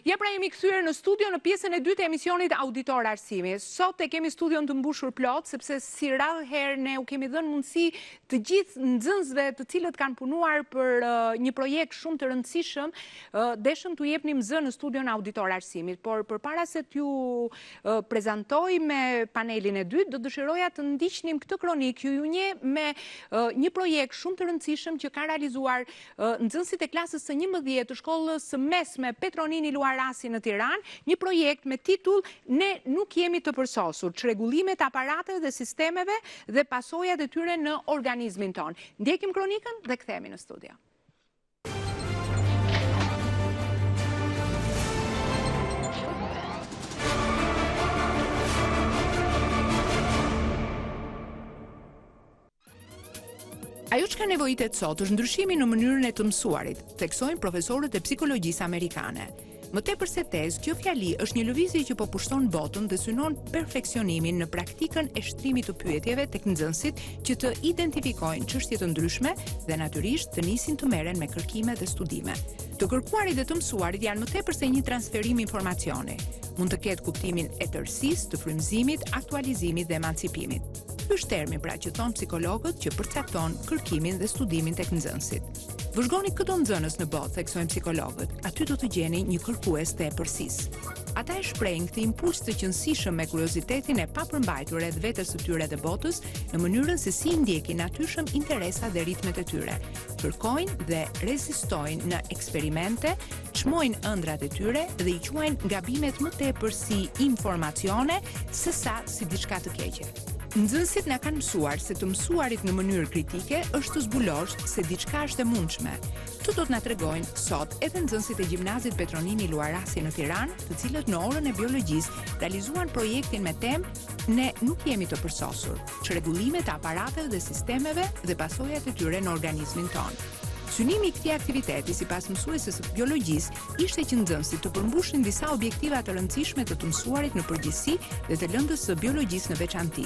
Ja pra jemi kthyer në studio në pjesën e dytë e emisionit Auditor Arsimi. Sot e kemi studion të mbushur plot, sepse si radhë herë ne u kemi dhënë mundësi të gjithë nxënësve të cilët kanë punuar për një projekt shumë të rëndësishëm, deshëm t'u jepnim zë në studion Auditor Arsimit. Por përpara se t'ju prezantoj me panelin e dytë, do dëshiroja të ndiqnim këtë kronik ju nje me një projekt shumë të rëndësishëm që ka realizuar nxënësit e klasës së 11 të shkollës së mesme Petronini Luarasi në Tiranë, një projekt me titull Ne nuk jemi të përsosur, çrregullimet aparateve dhe sistemeve dhe pasojat e tyre në organizmin ton. Ndjekim kronikën dhe kthehemi në studio. Ajo që ka nevojitet sot është ndryshimi në mënyrën e të mësuarit, theksojnë profesorët e psikologjisë amerikane. Më tepër se tezë, kjo fjali është një lëvizje që po pushton botën dhe synon perfeksionimin në praktikën e shtrimit të pyetjeve tek nxënësit që të identifikojnë çështje të ndryshme dhe natyrisht të nisin të merren me kërkime dhe studime. Të kërkuarit dhe të mësuarit janë më tepër se një transferim informacioni. Mund të ketë kuptimin e tërësisë të frymëzimit, aktualizimit dhe emancipimit. Ky është termi pra që thon psikologët që përcakton kërkimin dhe studimin tek nxënësit. Vëzhgoni këto nxënës në botë, theksojnë psikologët, aty do të gjeni një kërkues të epërsisë. Ata e shprehin këtë impuls të qëndësishëm me kuriozitetin e papërmbajtur rreth vetes së tyre dhe botës në mënyrën se si ndjekin natyrshëm interesat dhe ritmet e tyre. Kërkojnë dhe rezistojnë në eksperimente, çmojnë ëndrat e tyre dhe i quajnë gabimet më tepër si informacione sesa si diçka të keqe. Nxënësit na kanë mësuar se të mësuarit në mënyrë kritike është të zbulosh se diçka është e mundshme. Këtë do të na tregojnë sot edhe nxënësit e gjimnazit Petronini Luarasi në Tiranë, të cilët në orën e biologjisë realizuan projektin me temë Ne nuk jemi të përsosur, çrregullimet e aparateve dhe sistemeve dhe pasojat e tyre në organizmin tonë. Synimi i këtij aktiviteti sipas mësuesës së biologjisë ishte që nxënësit të përmbushin disa objektiva të rëndësishme të mësuarit në përgjithësi dhe të lëndës së biologjisë në veçantë.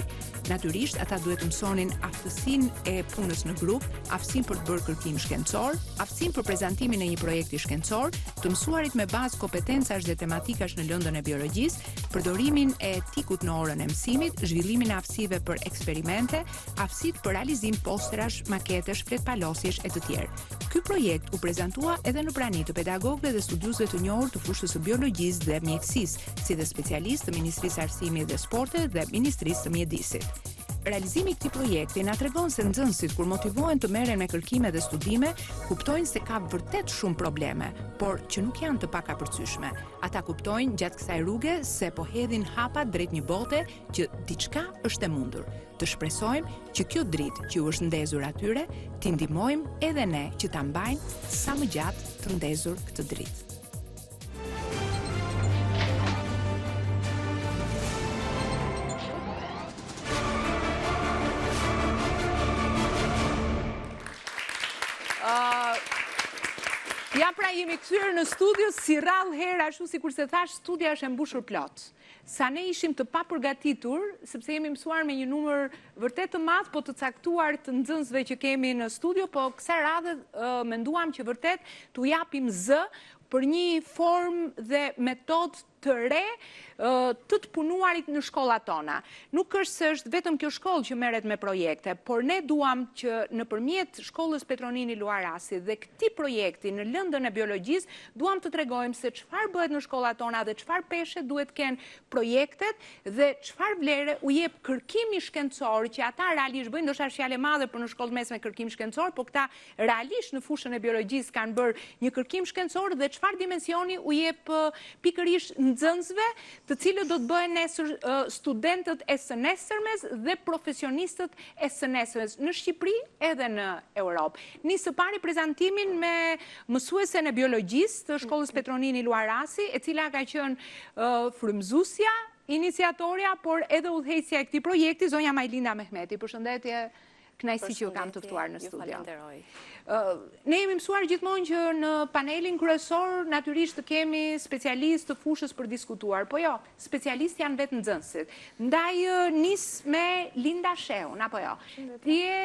Natyrisht ata duhet të mësonin aftësinë e punës në grup, aftësinë për të bërë kërkim shkencor, aftësinë për prezantimin e një projekti shkencor, të mësuarit me bazë kompetencash dhe tematikash në lëndën e biologjisë, përdorimin e etikut në orën e mësimit, zhvillimin e aftësive për eksperimente, aftësitë për realizim posterash, maketesh, fletpalosjesh e të tjerë. Ky projekt u prezantua edhe në prani të pedagogëve dhe studiusëve të njohur të fushës së biologjisë dhe mjekësisë, si dhe specialistë të Ministrisë së Arsimit dhe Sportit dhe Ministrisë së Mjedisit. Realizimi i këtij projekti na tregon se nxënësit kur motivohen të merren me kërkime dhe studime, kuptojnë se ka vërtet shumë probleme, por që nuk janë të pakapërcyeshme. Ata kuptojnë gjatë kësaj rruge se po hedhin hapa drejt një bote që diçka është e mundur. Të shpresojmë që kjo dritë që u është ndezur atyre, t'i ndihmojmë edhe ne që ta mbajmë sa më gjatë të ndezur këtë dritë. Ja pra jemi kthyer në studio si rrallë herë, ashtu sikur se thash, studia është e mbushur plot. Sa ne ishim të papërgatitur, sepse jemi mësuar me një numër vërtet të madh, po të caktuar të nxënësve që kemi në studio, po kësaj radhe menduam që vërtet t'u japim zë për një formë dhe metodë të re të punuarit në shkollat tona. Nuk është se është vetëm kjo shkollë që merret me projekte, por ne duam që nëpërmjet shkollës Petronini Luarasi dhe këtij projekti në lëndën e biologjisë, duam të tregojmë se çfarë bëhet në shkollat tona dhe çfarë peshe duhet kenë projektet dhe çfarë vlere u jep kërkimi shkencor që ata realisht bëjnë, ndoshta është fjalë e madhe për në shkollë mesme kërkim shkencor, por këta realisht në fushën e biologjisë kanë bërë një kërkim shkencor dhe çfarë dimensioni u jep pikërisht nxënësve, të cilët do të bëhen nesër studentët e së nesërmes dhe profesionistët e së nesërmes në Shqipëri edhe në Europë. Nisë së pari prezantimin me mësuesen e biologjisë të shkollës Petronini Luarasi, e cila ka qenë frymëzuesja, iniciatorja, por edhe udhëheqësja e këtij projekti, zonja Majlinda Mehmeti. Përshëndetje Kënaqësi që ju kam të ftuar në studio. Falenderoj. Ne jemi mësuar gjithmonë që në panelin kryesor natyrisht të kemi specialistë të fushës për diskutuar, po jo, specialistë janë vetë nxënësit. Ndaj nis me Linda Sheun, apo jo? Ti je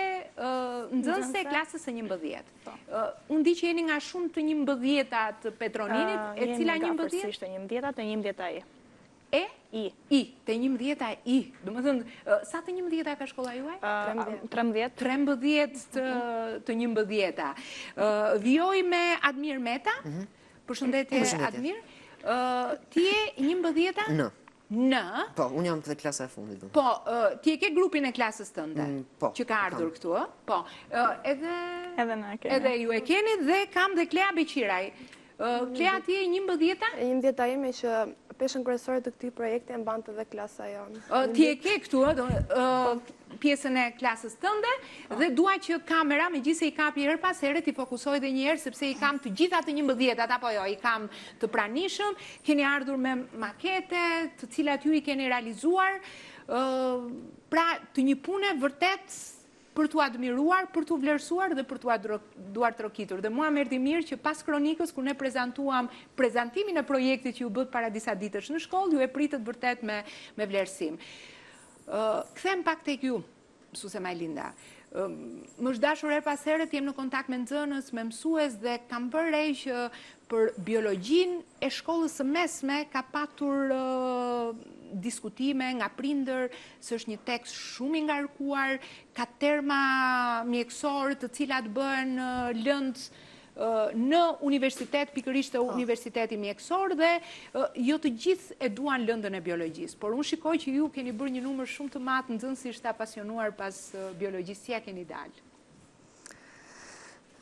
nxënëse e klasës së 11. Unë di që jeni nga shumë të 11-ta të Petroninit, e cila 11? Jemi nga përësisht të 11-ta, të 11-ta i. E? I. Të 11-ta i. Do më thënë, sa të 11-ta ka shkolla juaj? 13. 13 të 11-ta. Vjoj me Admir Meta. Përshëndetje Admir. Ti je 11-ta? Në? Po, unë jam të klasa e fundit. Po, ti e ke grupin e klasës tënde? Po. Që ka ardhur këtu, po. Edhe në keni. Edhe ju e keni dhe kam dhe Klea Beqiraj. Klea, ti e 11-ta? 11-ta ime që peshën kryesore të këtij projekti e mbante dhe klasa jonë. Ti e ke këtu pjesën e klasës tënde dhe dua që kamera, megjithëse i kapi her pas here, ti fokusoj dhe një herë sepse i kam të gjitha të 11-tat, apo jo, i kam të pranishëm, keni ardhur me makete, të cilat ju i keni realizuar, pra të një pune vërtet për t'u admiruar, për t'u vlerësuar dhe për t'u duar trokitur. Dhe mua më erdhi mirë që pas kronikës, kur ne prezentuam prezantimin e projektit që ju bët para disa ditësh në shkollë, ju e pritët vërtet me vlerësim. Kthem pak tek ju, mësuese Majlinda. Më është dashur her pas here të jem në kontakt me nxënës, me mësues dhe kam bërë re që për biologjin e shkollës së mesme ka patur diskutime nga prindër, se është një tekst shumë i ngarkuar, ka terma mjekësor të cilat bëhen lëndë në universitet, pikërisht të universiteti mjekësor, dhe jo të gjithë e duan lëndën e biologjisë. Por unë shikoj që ju keni bërë një numër shumë të madh nxënësish të apasionuar pas biologjisë, si ja keni dalë?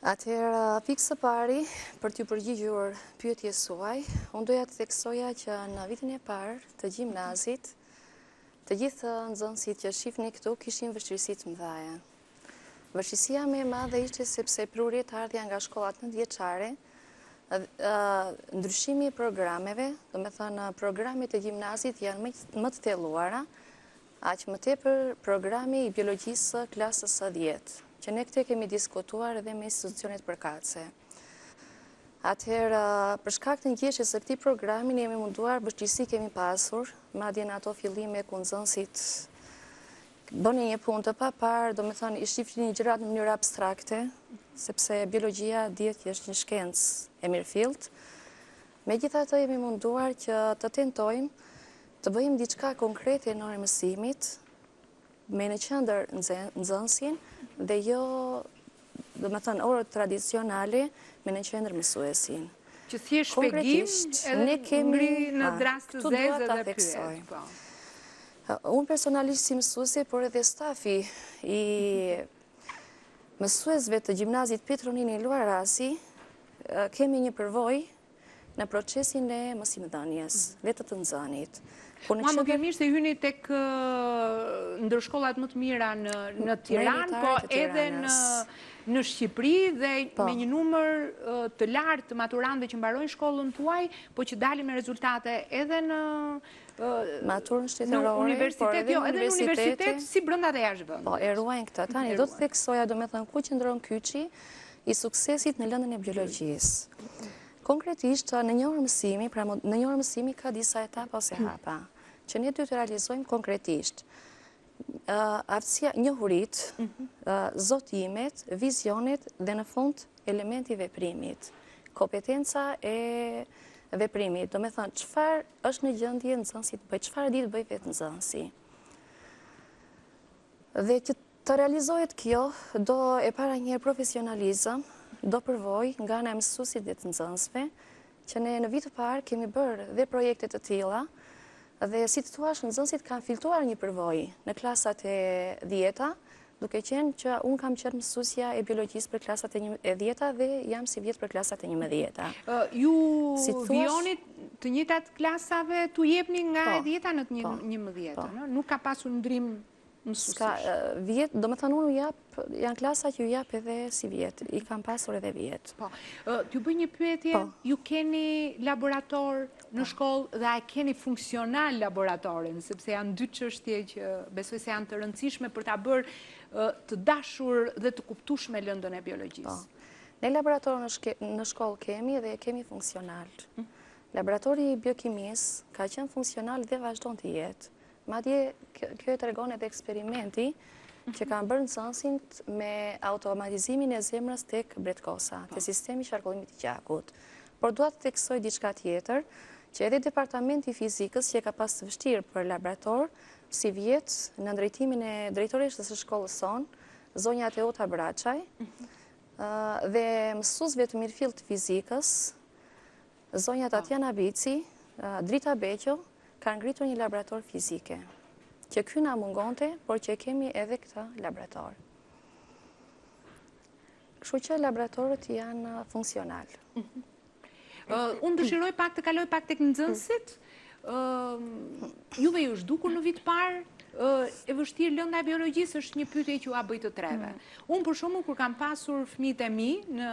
Atëherë, pikë së pari, për t'ju përgjigjur pyetjes suaj, unë doja të theksoja që në vitin e parë të gjimnazit, të gjithë nxënësit që shihni këtu kishin vështirësi të mëdha. Vështirësia më e madhe ishte sepse prurjet ardhja nga shkollat nëntëvjeçare, ndryshimi i programeve, do me thënë programet e gjimnazit janë më të thelluara, aq më tepër programi i biologjisë klasës së 10. Që ne këte kemi diskutuar edhe me institucionet përkatëse. Atëherë, për shkak të ngjeshjes së këtij programi, ne jemi munduar, vështirësi kemi pasur, madje në ato fillime ku nxënësit bënin një punë të papar, do me thënë i shifnin gjërat në mënyrë abstrakte, sepse biologjia dihet që është një shkencë e mirëfillt. Megjithatë, jemi munduar që të tentojmë të bëjmë diçka konkrete në orën e mësimit, me në qendër nxënësin dhe jo, do me thënë, orët tradicionale me në qendër mësuesin. Që thjesht shpjegim edhe ngri në drast të zezë dhe pyet. Unë personalisht si mësuese, por edhe stafi i mësuesve të gjimnazit Petronini Luarasi, kemi një përvojë në procesin e mësimdhënies, vetë të nxënit. Mua më ke mirë se hyni tek ndërshkollat më të mira në Tiranë, po edhe në Shqipëri dhe me një numër të lartë të maturantëve që mbarojnë shkollën tuaj, po që dalin me rezultate edhe në maturën shtetërore, por edhe në universitet, si brenda dhe jashtë vendit. Po, e ruajnë këtë. Tani do të theksoja, do me thënë, ku qëndron kyçi i suksesit në lëndën e biologjisë. Konkretisht, në një orë mësimi, pra në një orë mësimi ka disa etapa ose hapa, që ne duhet të realizojmë konkretisht. Aftësia, njohurit, zotimet, vizionet dhe në fund elementi veprimit. Kompetenca e veprimit, do me thënë, çfarë është në gjendje nxënësi të bëjë, çfarë di të bëjë vetë nxënësi. Dhe që të realizohet kjo, do e para njëherë profesionalizëm, do përvoj nga ana e mësuesit dhe të nxënësve, që ne në vit të parë kemi bërë dhe projekte të tilla, dhe si të thuash, nxënësit kanë filtruar një përvojë në klasat e 10-ta, duke qenë që unë kam qenë mësuesja e biologjisë për klasat e 10-ta dhe jam si vjet për klasat e 11-ta. Ju vjoni të njëjtat klasave t'u jepni nga e 10-ta në të 11-ta, nuk ka pasur ndrim Vjet, do me thënë unë janë klasa që ju jap edhe si vjet, i kam pasur edhe vjet. Po, t'ju bëj një pyetje, ju keni laborator në shkollë dhe a keni funksional laboratorin, sepse janë dy çështje që besoj se janë të rëndësishme për ta bërë të dashur dhe të kuptueshme lëndën e biologjisë. Ne laborator në shkollë kemi dhe kemi funksional. Laboratori i biokimisë ka qenë funksional dhe vazhdon të jetë. Madje kjo e tregon edhe eksperimenti që kanë bërë nxënësin me automatizimin e zemrës tek bretkosa, te sistemi qarkullimit të gjakut. Por dua të theksoj diçka tjetër, që edhe departamenti i fizikës që ka pas të vështirë për laborator, si vjet në drejtimin e drejtoresës së shkollës son, zonja Teota Braçaj, dhe mësuesve të mirëfill të fizikës, zonja Tatjana Bici, Drita Beqo, ka ngritur një laborator fizike, që ky na mungonte, por që kemi edhe këtë laborator. Kështu që laboratorët janë funksional. Unë dëshiroj pak të kaloj pak tek nxënësit. Juve ju është dukur në vit parë, e vështirë lënda e biologjisë është një pyetje që a bëj të treve. Unë për shembull kur kam pasur fëmijët e mi në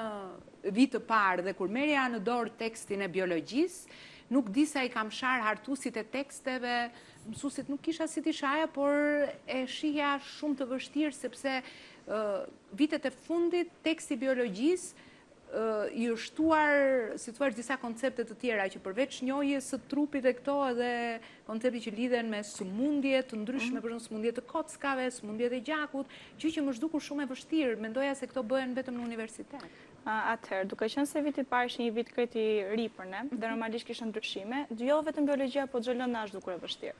vit të parë dhe kur merja në dorë tekstin e biologjisë, nuk di sa i kam sharë hartusit e teksteve, mësuesit nuk kisha si t'i shaja, por e shihja shumë të vështirë, sepse vitet e fundit teksti biologjisë i është shtuar, si thua, disa koncepte të tjera, që përveç njohjes së trupit e këto edhe koncepte që lidhen me sëmundje të ndryshme, për shembull sëmundje të kockave, sëmundje të gjakut, që më zhdukur shumë e vështirë, mendoja se këto bëhen vetëm në universitet. Atëherë, duke qenë se viti parë ishte një vit krejt i ri për ne, dhe normalisht kishte ndryshime, jo vetëm biologjia, po çdo lëndë është dukur e vështirë.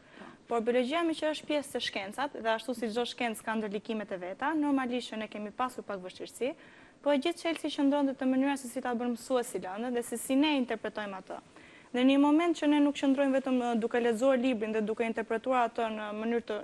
Por biologjia me që është pjesë të shkencat, dhe ashtu si çdo shkencë ka ndërlikimet e veta, normalisht që ne kemi pasur pak vështirësi, po e gjithë çelësi qëndron te mënyra se si ta bën mësuesi lëndën dhe se si ne interpretojmë atë. Në një moment që ne nuk qëndrojmë vetëm duke lexuar librin dhe duke interpretuar atë në mënyrë të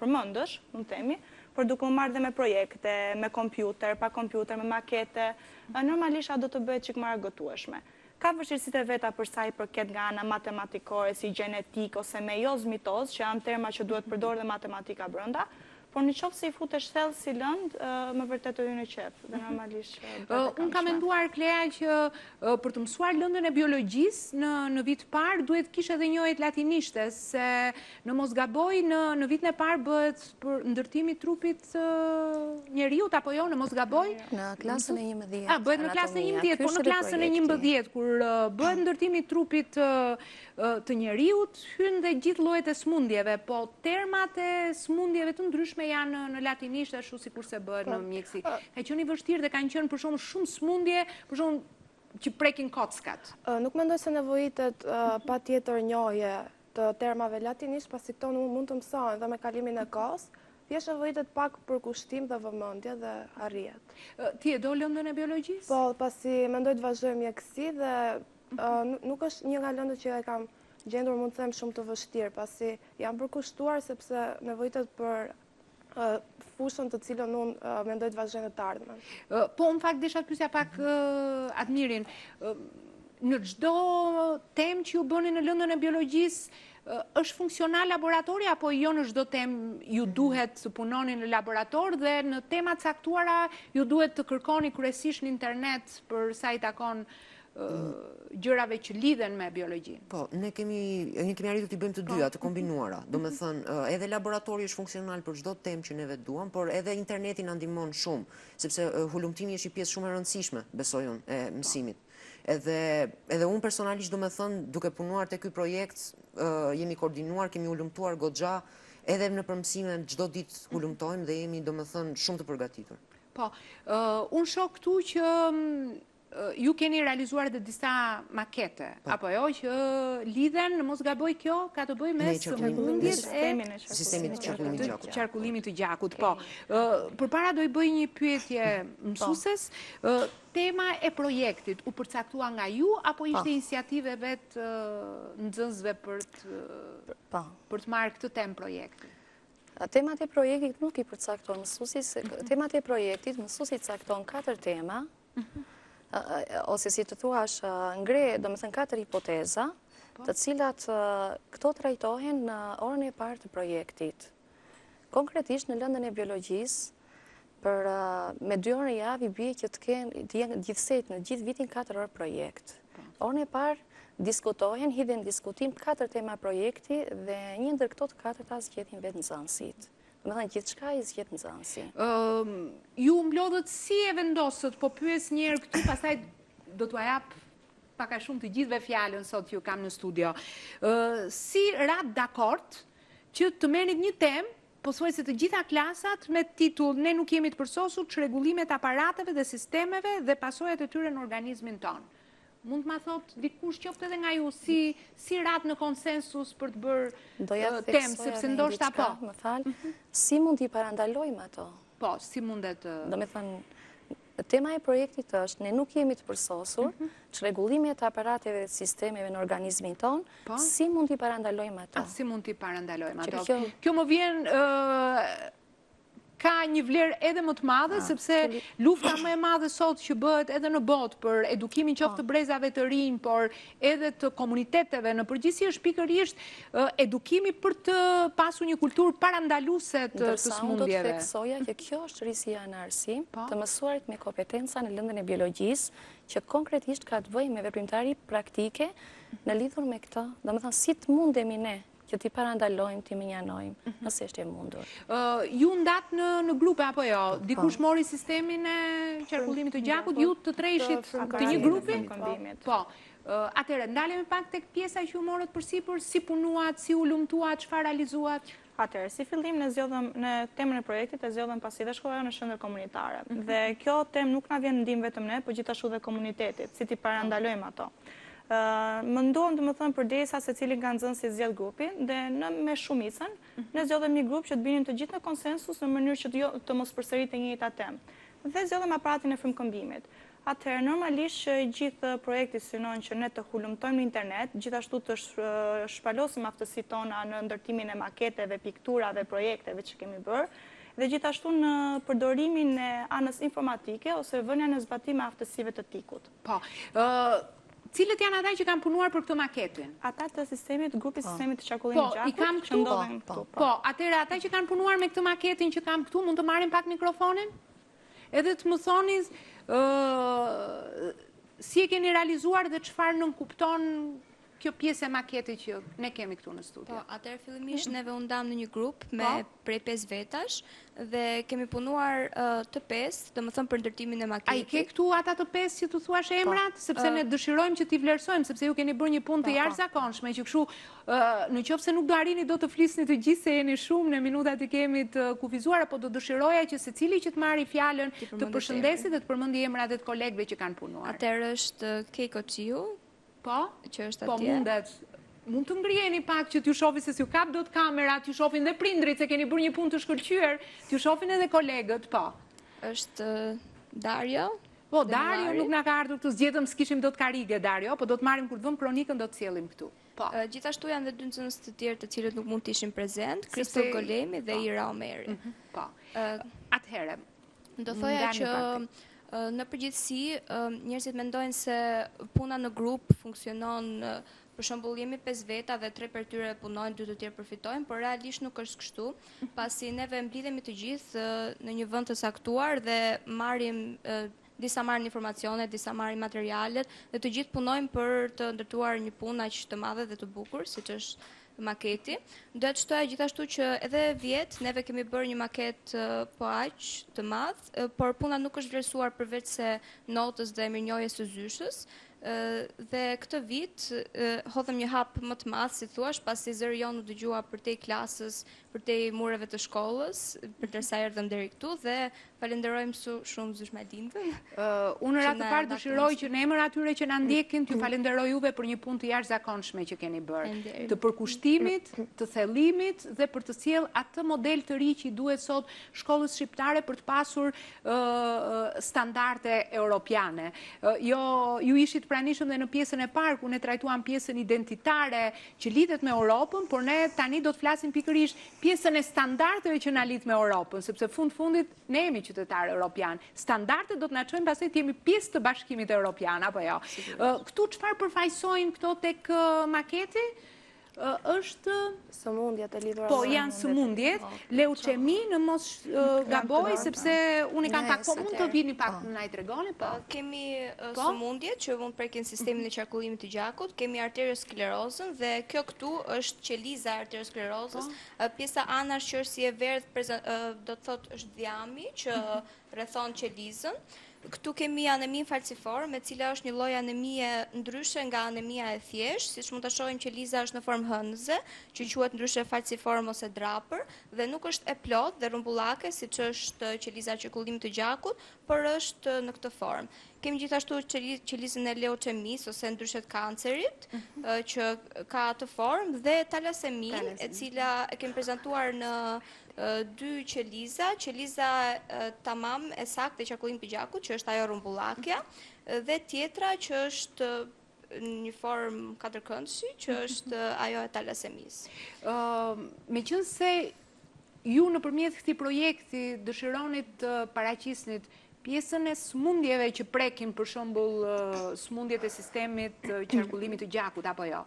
përmendësh, mund të themi, por duke u marrë dhe me projekte, me kompjuter, pa kompjuter, me makete, normalisht ato do të bëhet çik më argëtueshme. Ka vështirësitë e veta për sa i përket nga ana matematikore, si gjenetik ose mejoz, mitoz, që janë terma që duhet përdorë dhe matematika brenda, por në qoftë se i futesh thellë si lëndë, më vërtet të hyjnë në qef, dhe normalisht unë kam menduar, Klea, që për të mësuar lëndën e biologjisë në vit parë duhet kishe edhe njohjet latinishte, se në mos gaboj në vitin e parë bëhet për ndërtimi i trupit njeriut apo jo, në mos gaboj? Në klasën e 11. Bëhet në klasën e 11, por në klasën e 11 kur bëhet ndërtimi i trupit të njeriut, hyn dhe gjithë llojet e smundjeve, po termat e smundjeve të ndryshme janë në latinisht ashtu sikur se bëhet në mjeksi. Ka qenë vështirë dhe kanë qenë për shkak shumë smundje, për shkak që prekin kockat. Nuk mendoj se nevojitet patjetër njohje të termave latinisht, pasi këto mund të mësohen dhe me kalimin e kohës. Thjesht nevojitet pak përkushtim dhe vëmendje dhe arrihet. Ti e do lëndën e biologjisë? Po, pasi mendoj të vazhdoj mjeksi dhe nuk është një nga lëndët që e kam gjendur, mund të them, shumë të vështirë, pasi jam përkushtuar sepse nevojitet për fushën të cilën unë mendoj të vazhdoj në të ardhmen. Po, në fakt, desha të pyesja pak Admirin. Në çdo temë që ju bëni në lëndën e biologjisë, është funksional laboratori, apo jo në çdo temë ju duhet të punoni në laborator dhe në tema caktuara ju duhet të kërkoni kryesisht në internet për sa i takon gjërave që lidhen me biologjinë? Po, ne kemi arritur t'i bëjmë të dyja, të kombinuara. Do me thënë, edhe laboratori është funksional për çdo temë që neve duam, por edhe interneti na ndihmon shumë, sepse hulumtimi është një pjesë shumë e rëndësishme, besoj unë, e mësimit. Edhe unë personalisht, do me thënë, duke punuar te ky projekt, jemi koordinuar, kemi hulumtuar goxha, edhe në përmësime çdo ditë hulumtojmë dhe jemi, do me thënë, shumë të përgatitur. Po, unë shoh këtu që ju keni realizuar dhe disa makete, apo jo, që lidhen, në mos gaboj kjo, ka të bëj me sëmundjet e sistemit të qarkullimit të gjakut. Po, përpara do i bëj një pyetje mësueses, tema e projektit u përcaktua nga ju, apo ishte iniciative vetë nxënësve për të marrë këtë temë projekti? Temat e projektit nuk i përcakton mësuesit, temat e projektit mësuesi cakton 4 tema, ose si të thuash ngre, do me thënë 4 hipoteza, të cilat këto trajtohen në orën e parë të projektit. Konkretisht në lëndën e biologjisë, me 2 orë në javë i bie që të jenë gjithsejt në gjithë vitin 4 orë projekt. Orën e parë diskutohen, hidhen diskutim 4 tema projekti dhe një ndër këto të 4 zgjedhin vetë nxënësit. Do të thënë gjithçka i zgjedh nxënësi. Ju mblodhët si e vendosët, po pyes një herë këtu, pastaj do t'ua jap pak a shumë të gjithëve fjalën sot që ju kam në studio. Si rat dakord që të merrni një temë, po thuaj se të gjitha klasat me titull ne nuk jemi të përsosur çrregullimet aparateve dhe sistemeve dhe pasojat e tyre në organizmin tonë. Mund të ma thot dikush qoftë edhe nga ju si rat në konsensus për të bërë temë, sepse ndoshta po. Më fal, si mund t'i parandalojmë ato? Po, si mundet? Do me thënë, tema e projektit është, ne nuk jemi të përsosur, çrregullimet e aparateve dhe sistemeve në organizmin tonë, si mund t'i parandalojmë ato? Si mund t'i parandalojmë ato? Kjo më vjen... ka një vlerë edhe më të madhe, sepse lufta më e madhe sot që bëhet edhe në botë për edukimin qoftë të brezave të rinj, por edhe të komuniteteve në përgjithësi është pikërisht edukimi për të pasur një kulturë parandaluese të smundjeve. Ndërsa unë do të theksoja që kjo është risia në arsim të mësuarit me kompetenca në lëndën e biologjisë, që konkretisht ka të bëjë me veprimtari praktike në lidhur me këtë. Domethënë si të mundemi ne që t'i parandalojmë, t'i menjanojmë, nëse është e mundur. Ju ndatë në grupe, apo jo? Dikush mori sistemin e qarkullimit të gjakut, ju të trejshit të një grupi? Po. Atëre, ndalemi pak tek pjesa që ju morët përsipër, si punuat, si u lumtuat, çfarë realizuat? Atëre, si fillim në temën e projektit e zgjodhëm pasi dhe shkolla në shëndër komunitare. Dhe kjo temë nuk na vjen ndim vetëm ne, por gjithashtu dhe komunitetit, si t'i parandalojmë ato. Më ndohem të më thënë përdesa se cilin kanë zënë si zgjedh grupin dhe me shumicën, ne zgjodhem një grup që të binin të gjithë në konsensus në mënyrë që të mos përsërit e njëjta temë. Dhe zgjodhem aparatin e frymëkombimit. Atëherë, normalisht që gjithë projekti synon që ne të hulumtojmë në internet, gjithashtu të shpalosim aftësitë tona në ndërtimin e maketeve, pikturave, projekteve që kemi bërë, dhe gjithashtu në përdorimin e anës informatike ose vënia në zbatim e aftësive të TIK-ut. Po. Cilët janë ata që kanë punuar për këtë maketin? Ata të sistemit, grupi sistemit të qarkullimit gjakut, që ndodhen këtu. Po, atëherë ata që kanë punuar me këtë maketin që kam këtu, mund të marrin pak mikrofonin? Edhe të më thoni si e keni realizuar dhe çfarë nënkupton kjo pjesë e maketit që ne kemi këtu në studio. Po, atëherë fillimisht neve u ndam në një grup me prej 5 vetash dhe kemi punuar të 5, domethënë për ndërtimin e maketit. A i ke këtu ata të 5 që të thuash emrat, sepse ne dëshirojmë që t'i vlerësojmë, sepse ju keni bërë një punë të jashtëzakonshme që kështu në qoftë se nuk do arrini do të flisni të gjithë se jeni shumë në minutat i kemi të kufizuar, apo do dëshiroja që secili që të marri fjalën të përshëndesit dhe të përmendi emrat e të kolegëve që kanë punuar. Atëherë është Keiko Qiu. Po, që është po atje. Mund të ngrijeni pak që t'ju shofi se s'ju kap dot kamera, t'ju shofin dhe prindrit se keni bërë një punë të shkëlqyer, t'ju shofin edhe kolegët, po. Është Dario. Po, Dario nuk na ka ardhur këtu, zgjedhëm s'kishim dot karige Dario, po do të marrim kur të vëmë kronikën do të sjellim këtu. Po. Gjithashtu janë dhe 2 nxënës të tjerë të cilët nuk mund të ishin prezent, Kristof Golemi dhe Ira Omeri. Po. Atëherë, do thoja që në përgjithësi, njerëzit mendojnë se puna në grup funksionon, për shembull jemi 5 veta dhe 3 për tyre punojnë, 2 të tjerë përfitojnë, por realisht nuk është kështu, pasi neve mblidhemi të gjithë në një vend të saktuar dhe disa marrin informacione, disa marrin materialet dhe të gjithë punojnë për të ndërtuar një punë aq të madhe dhe të bukur, siç është maketi. Do të shtoja gjithashtu që edhe vjet neve kemi bërë një maket po aq të madh, por puna nuk është vlerësuar përveç se notës dhe mirënjohjes së zyshës. Dhe këtë vit hodhëm një hap më të madh, si thua, pasi zëri jon u dëgjua përtej klasës, përtej mureve të shkollës, përderisa erdhëm deri këtu dhe falenderojmë shumë zysh Madindën. Unë ratë të parë dëshiroj që në emër atyre që na ndjekin, t'ju falenderoj juve për një punë të jashtëzakonshme që keni bërë, të përkushtimit, të thellimit dhe për të sjellë atë model të ri që i duhet sot shkollës shqiptare për të pasur standarde europiane. Ju ishit pranishëm dhe në pjesën e parë ku ne trajtuam pjesën identitare që lidhet me Europën, por ne tani do të flasim pikërisht pjesën e standardeve që na lidh me Europën, sepse fundit ne jemi qytetarë europian. Standardet do të na çojnë pastaj të jemi pjesë të Bashkimit Evropian, apo jo. Këtu çfarë përfaqësojnë këto tek maketi? është sëmundjet e lidhura. po janë sëmundjet, leuqemi në mos gaboj sepse unë kam pak, po mund të vini pak na i tregoni, po. Kemi sëmundjet që mund prekin sistemin e qarkullimit të gjakut, kemi arteriosklerozën dhe kjo këtu është qeliza e arteriosklerozës, pjesa anash që është si e verdhë do të thotë është dhjami që rrethon qelizën. Këtu kemi anemin falciform, me cila është një lloj anemie ndryshe nga anemia e thjeshtë, siç mund ta shohim qeliza është në formë hënëze, që quhet ndryshe falciform ose drapër, dhe nuk është e plotë dhe rrumbullake siç është qeliza e qarkullimit të gjakut, por është në këtë formë. Kemi gjithashtu qelizën e leuqemis ose ndryshet kancerit, që ka atë formë, dhe talasemin, e cila e kemi prezantuar në dy qeliza tamam e saktë e qarkullimit të gjakut, që është ajo rrumbullakja, dhe tjetra që është një formë katërkëndshi, që është ajo e talasemis. Meqense ju nëpërmjet këtij projekti dëshironit të paraqisnit pjesën e sëmundjeve që prekin, për shembull sëmundjet e sistemit të qarkullimit të gjakut apo jo.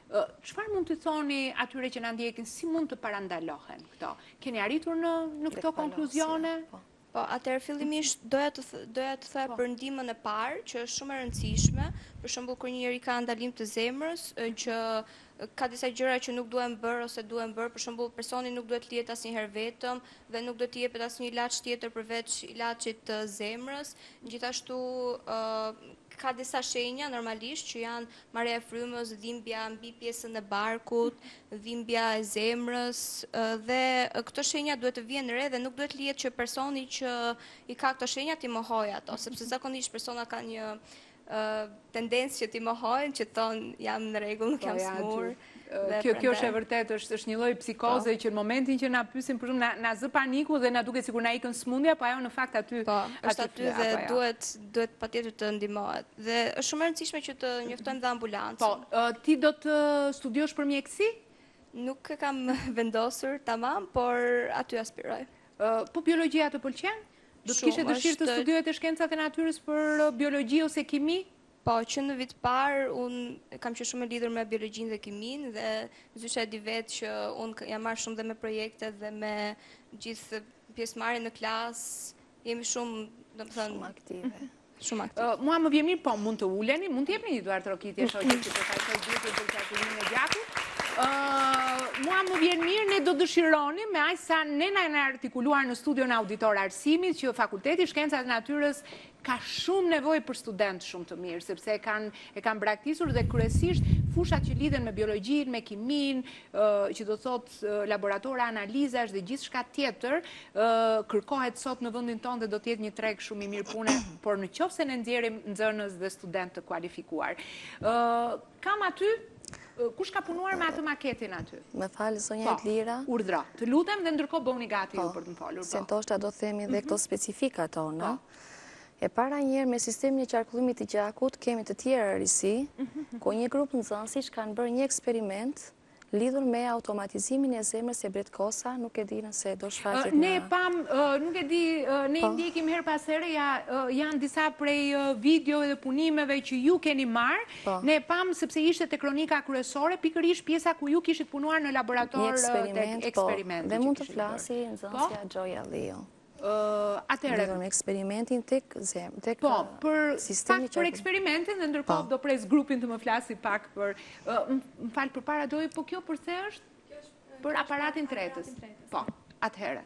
Çfarë mund të thoni atyre që na ndjekin, si mund të parandalohen këto? Keni arritur në këto konkluzione? Po, atëherë fillimisht doja të thoya për ndihmën e parë, që është shumë e rëndësishme, për shembull kur një njeri ka ndalim të zemrës, që ka disa gjëra që nuk duhen bërë ose duhen bërë, për shembull personi nuk duhet lihet asnjëherë vetëm dhe nuk duhet t'i jepet asnjë ilaç tjetër përveç ilaçit të zemrës. Gjithashtu ka disa shenja normalisht që janë marrja e frymës, dhimbja mbi pjesën e barkut, dhimbja e zemrës, dhe këto shenja duhet të vijnë re dhe nuk duhet lihet që personi që i ka këto shenja t'i mohojë ato, sepse zakonisht persona ka një tendencë që t'i mohojnë, që thonë jam në rregull, nuk jam smur. Kjo është e vërtet, është një lloj psikoze që në momentin që na pyesin për shkak na zë paniku dhe na duket sikur na ikën smundja, po ajo në fakt aty është aty dhe duhet patjetër të ndihmohet. Dhe është shumë e rëndësishme që të njoftojmë dhe ambulancën. Po, ti do të studiosh për mjekësi? Nuk e kam vendosur tamam, por aty aspiroj. Po biologjia të pëlqen? Do të kishe dëshirë të studioje shkencat e natyrës për biologji ose kimi? Po, që në vit parë, unë kam qenë shumë e lidhur me biologjinë dhe kimin, dhe Zysha e di vetë që unë jam marrë shumë dhe me projekte dhe me gjithë pjesëmarrje në klasë, jemi shumë, shumë aktive. Shumë aktive. Mua më vjen mirë, po mund të uleni, mund të jepni një duar trokitje shoqë që përfaqësoj grupin për qarkullimin e gjakut. Mua më vjen mirë, ne do dëshironi me aq sa ne na artikuluar në studion auditor arsimit që Fakulteti i Shkencave të Natyrës ka shumë nevojë për student shumë të mirë, sepse e kanë braktisur dhe kryesisht fushat që lidhen me biologjinë, me kimin, që do thotë laboratora analizash dhe gjithçka tjetër, kërkohet sot në vendin tonë dhe do të jetë një treg shumë i mirë pune, por nëse ne nxjerrim nxënës dhe student të kualifikuar. Kam aty kush ka punuar me atë maketin aty? Me falë, zonja Lira. Urdhra. Të lutem dhe ndërkohë bëuni gati ju për të më folur. Se ndoshta do themi dhe këto specifika tona. E para njerë me sistemin e qarkullimit të gjakut kemi të tjera risi, ku një grup nxënësish kanë bërë një eksperiment lidhur me automatizimin e zemrës e Bret Kosa, nuk e di nëse do shfaqet në... Ne pam, nuk e di, ne i ndjekim her pas here, janë disa prej video dhe punimeve që ju keni marrë, ne pam sepse ishte te kronika kryesore, pikërisht pjesa ku ju kishit punuar në laborator tek eksperimente. Dhe mund të flasi nxënësja Gjoja Leo. Atëherë në eksperimentin tek sistemi pak për eksperimentin dhe ndërkohë do pres grupin të më flasi pak për më fal përpara doj, po kjo përse është për aparatin tretës. Po, atëherë.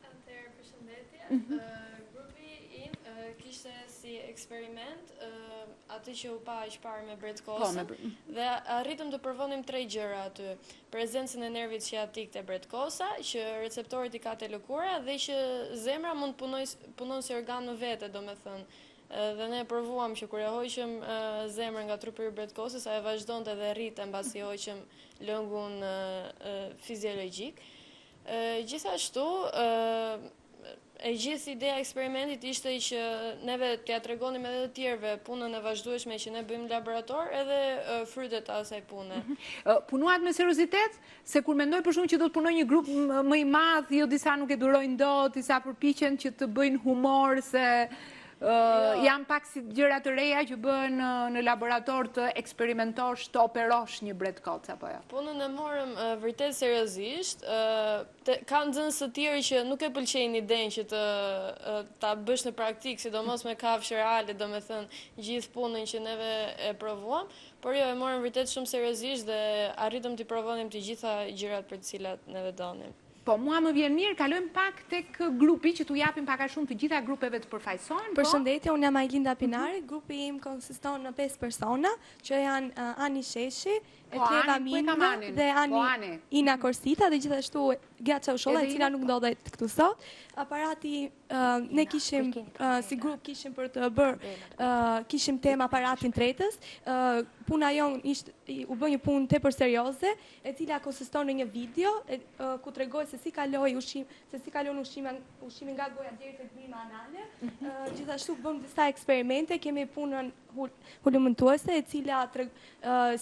Atëherë përshëndetje. Grupi im kishte si eksperiment atë që u pa aq parë me Bret Kosa dhe arritëm të përvonim 3 gjëra aty. Prezencën e nervit sciatik te Bret Kosa, që receptorit i ka te lëkura dhe që zemra mund punon si organ në vete, domethënë. Dhe ne provuam që kur e hoqëm zemrën nga trupi i Bret Kosës, ajo vazhdonte dhe rrite mbasi hoqëm lëngun fiziologjik. Gjithashtu e gjithë ideja e eksperimentit ishte që neve t'ja tregonim edhe të tjerëve punën e vazhdueshme që ne bëjmë në laborator edhe frytet asaj pune. Punuat me seriozitet? Se kur mendoj për shkak që do të punoj një grup më i madh, jo disa nuk e durojnë dot, disa përpiqen që të bëjnë humor se Janë pak si gjëra të reja që bëhen në laborator të eksperimentosh, të operosh një bret kocë, apo jo? Punën e morëm vërtet seriozisht. Ka nxënës të tjerë që nuk e pëlqejnë idenë që ta bësh në praktik, sidomos me kafshë reale, domethënë gjithë punën që neve e provuam, por jo, e morëm vërtet shumë seriozisht dhe arritëm të provonim të gjitha gjërat për të cilat neve donim. Po, mua më vjen mirë, kalojmë pak tek grupi që t'u japim pak a shumë të gjitha grupeve të përfaqësohen. Përshëndetje, unë jam Ajlinda Pinari, grupi im konsiston në 5 persona, që janë Ani Sheshi, Etleva Minga dhe Ani Ina Korsita dhe gjithashtu Gjaça Usholla, e cila nuk ndodhet këtu sot. Aparati, ne kishim, si grup kishim për të bërë, kishim tema aparatin tretës, puna jonë u bë një punë tepër serioze, e cila konsiston në një video, ku tregoj se si kalon ushqimi nga goja deri tek brima anale. Gjithashtu bëm disa eksperimente, kemi punën hulumtuese, e cila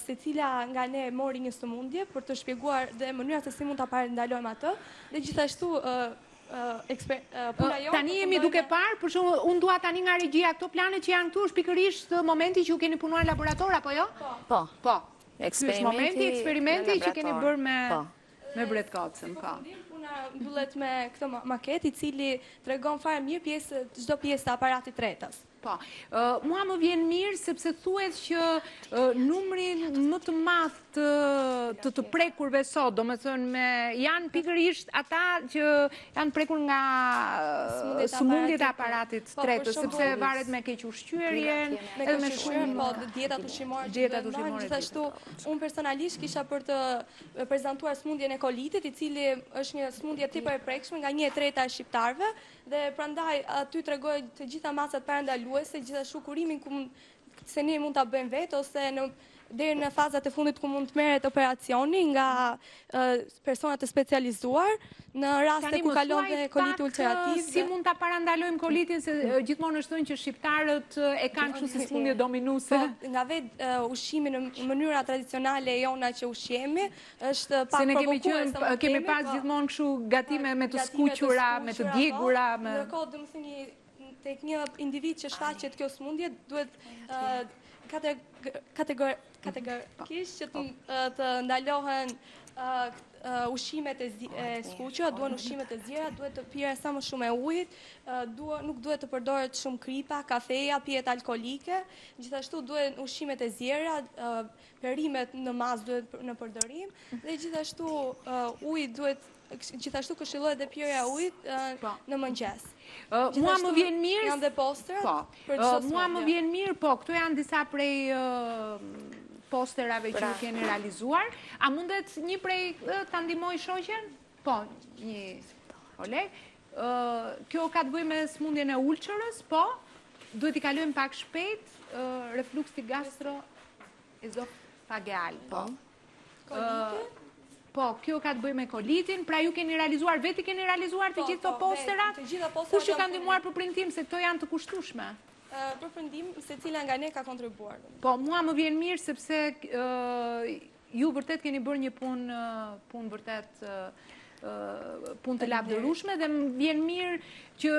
secila nga ne mori një sëmundje për të shpjeguar dhe mënyra se si mund ta parandalojmë atë, dhe gjithashtu tani jemi duke parë, për shumë, unë dua tani nga regjia këto planet që janë këtu, është pikërisht momenti që ju keni punuar në laborator, apo jo? Po. Eksperimenti që keni bërë me bret kocën, po. Puna mbyllet me këtë maket, i cili tregon fare mirë çdo pjesë të aparatit tretës. Po, mua më vjen mirë sepse thuhet që numri më të madh të prekurve sot, domethënë janë pikërisht ata që janë prekur nga sëmundjet e aparatit tretës, sepse varet me keq ushqyerjen, edhe me shumë dietat ushqimore. Gjithashtu, unë personalisht kisha për të prezantuar sëmundjen e kolitit, i cili është një sëmundje tepër e prekshme nga 1/3 e shqiptarëve, dhe prandaj aty tregoj të gjitha masat parandaluese, gjithashtu kurimin se ne mund ta bëjmë vetë ose deri në fazat e fundit ku mund të merret operacioni nga persona të specializuar në raste ku kalon dhe koliti ulcerativ. Si mund ta parandalojmë kolitin, se gjithmonë është thënë që shqiptarët e kanë kështu si sëmundje dominuese. Nga vetë ushqimi në mënyra tradicionale jona që ushqemi është pak provokuese. Kemi pas gjithmonë kështu gatime me të skuqura, me të djegura, ndërkohë domethënë tek një individ që shfaqet kjo sëmundje duhet kategorikisht që të ndalohen ushqimet e skuqura, duhen ushqimet e zjera, duhet të pirë sa më shumë e ujit, nuk duhet të përdoret shumë kripa, kafeja, pijet alkolike, gjithashtu duhen ushqimet e zjera, perimet në mas duhet në përdorim, dhe gjithashtu ujit duhet, gjithashtu këshillohet dhe pirja e ujit në mëngjes. Mua më vjen mirë, janë dhe posterat. Mua më vjen mirë, po, këto janë disa prej posterave që ju keni realizuar. A mundet një prej ta ndihmoj shoqen? Po, një Oleg. Kjo ka të bëjë me sëmundjen e ulçërës, po. Duhet i kalojmë pak shpejt refluksi gastroezofageal, po. Po, kjo ka të bëjë me kolitin, pra ju keni realizuar, veti keni realizuar të gjithë të posterat? Kush ju ka ndihmuar për printim, se këto janë të kushtueshme? Për printim, secila nga ne ka kontribuar. Po, mua më vjen mirë sepse ju vërtet keni bërë një punë vërtet punë të lavdërueshme, dhe më vjen mirë që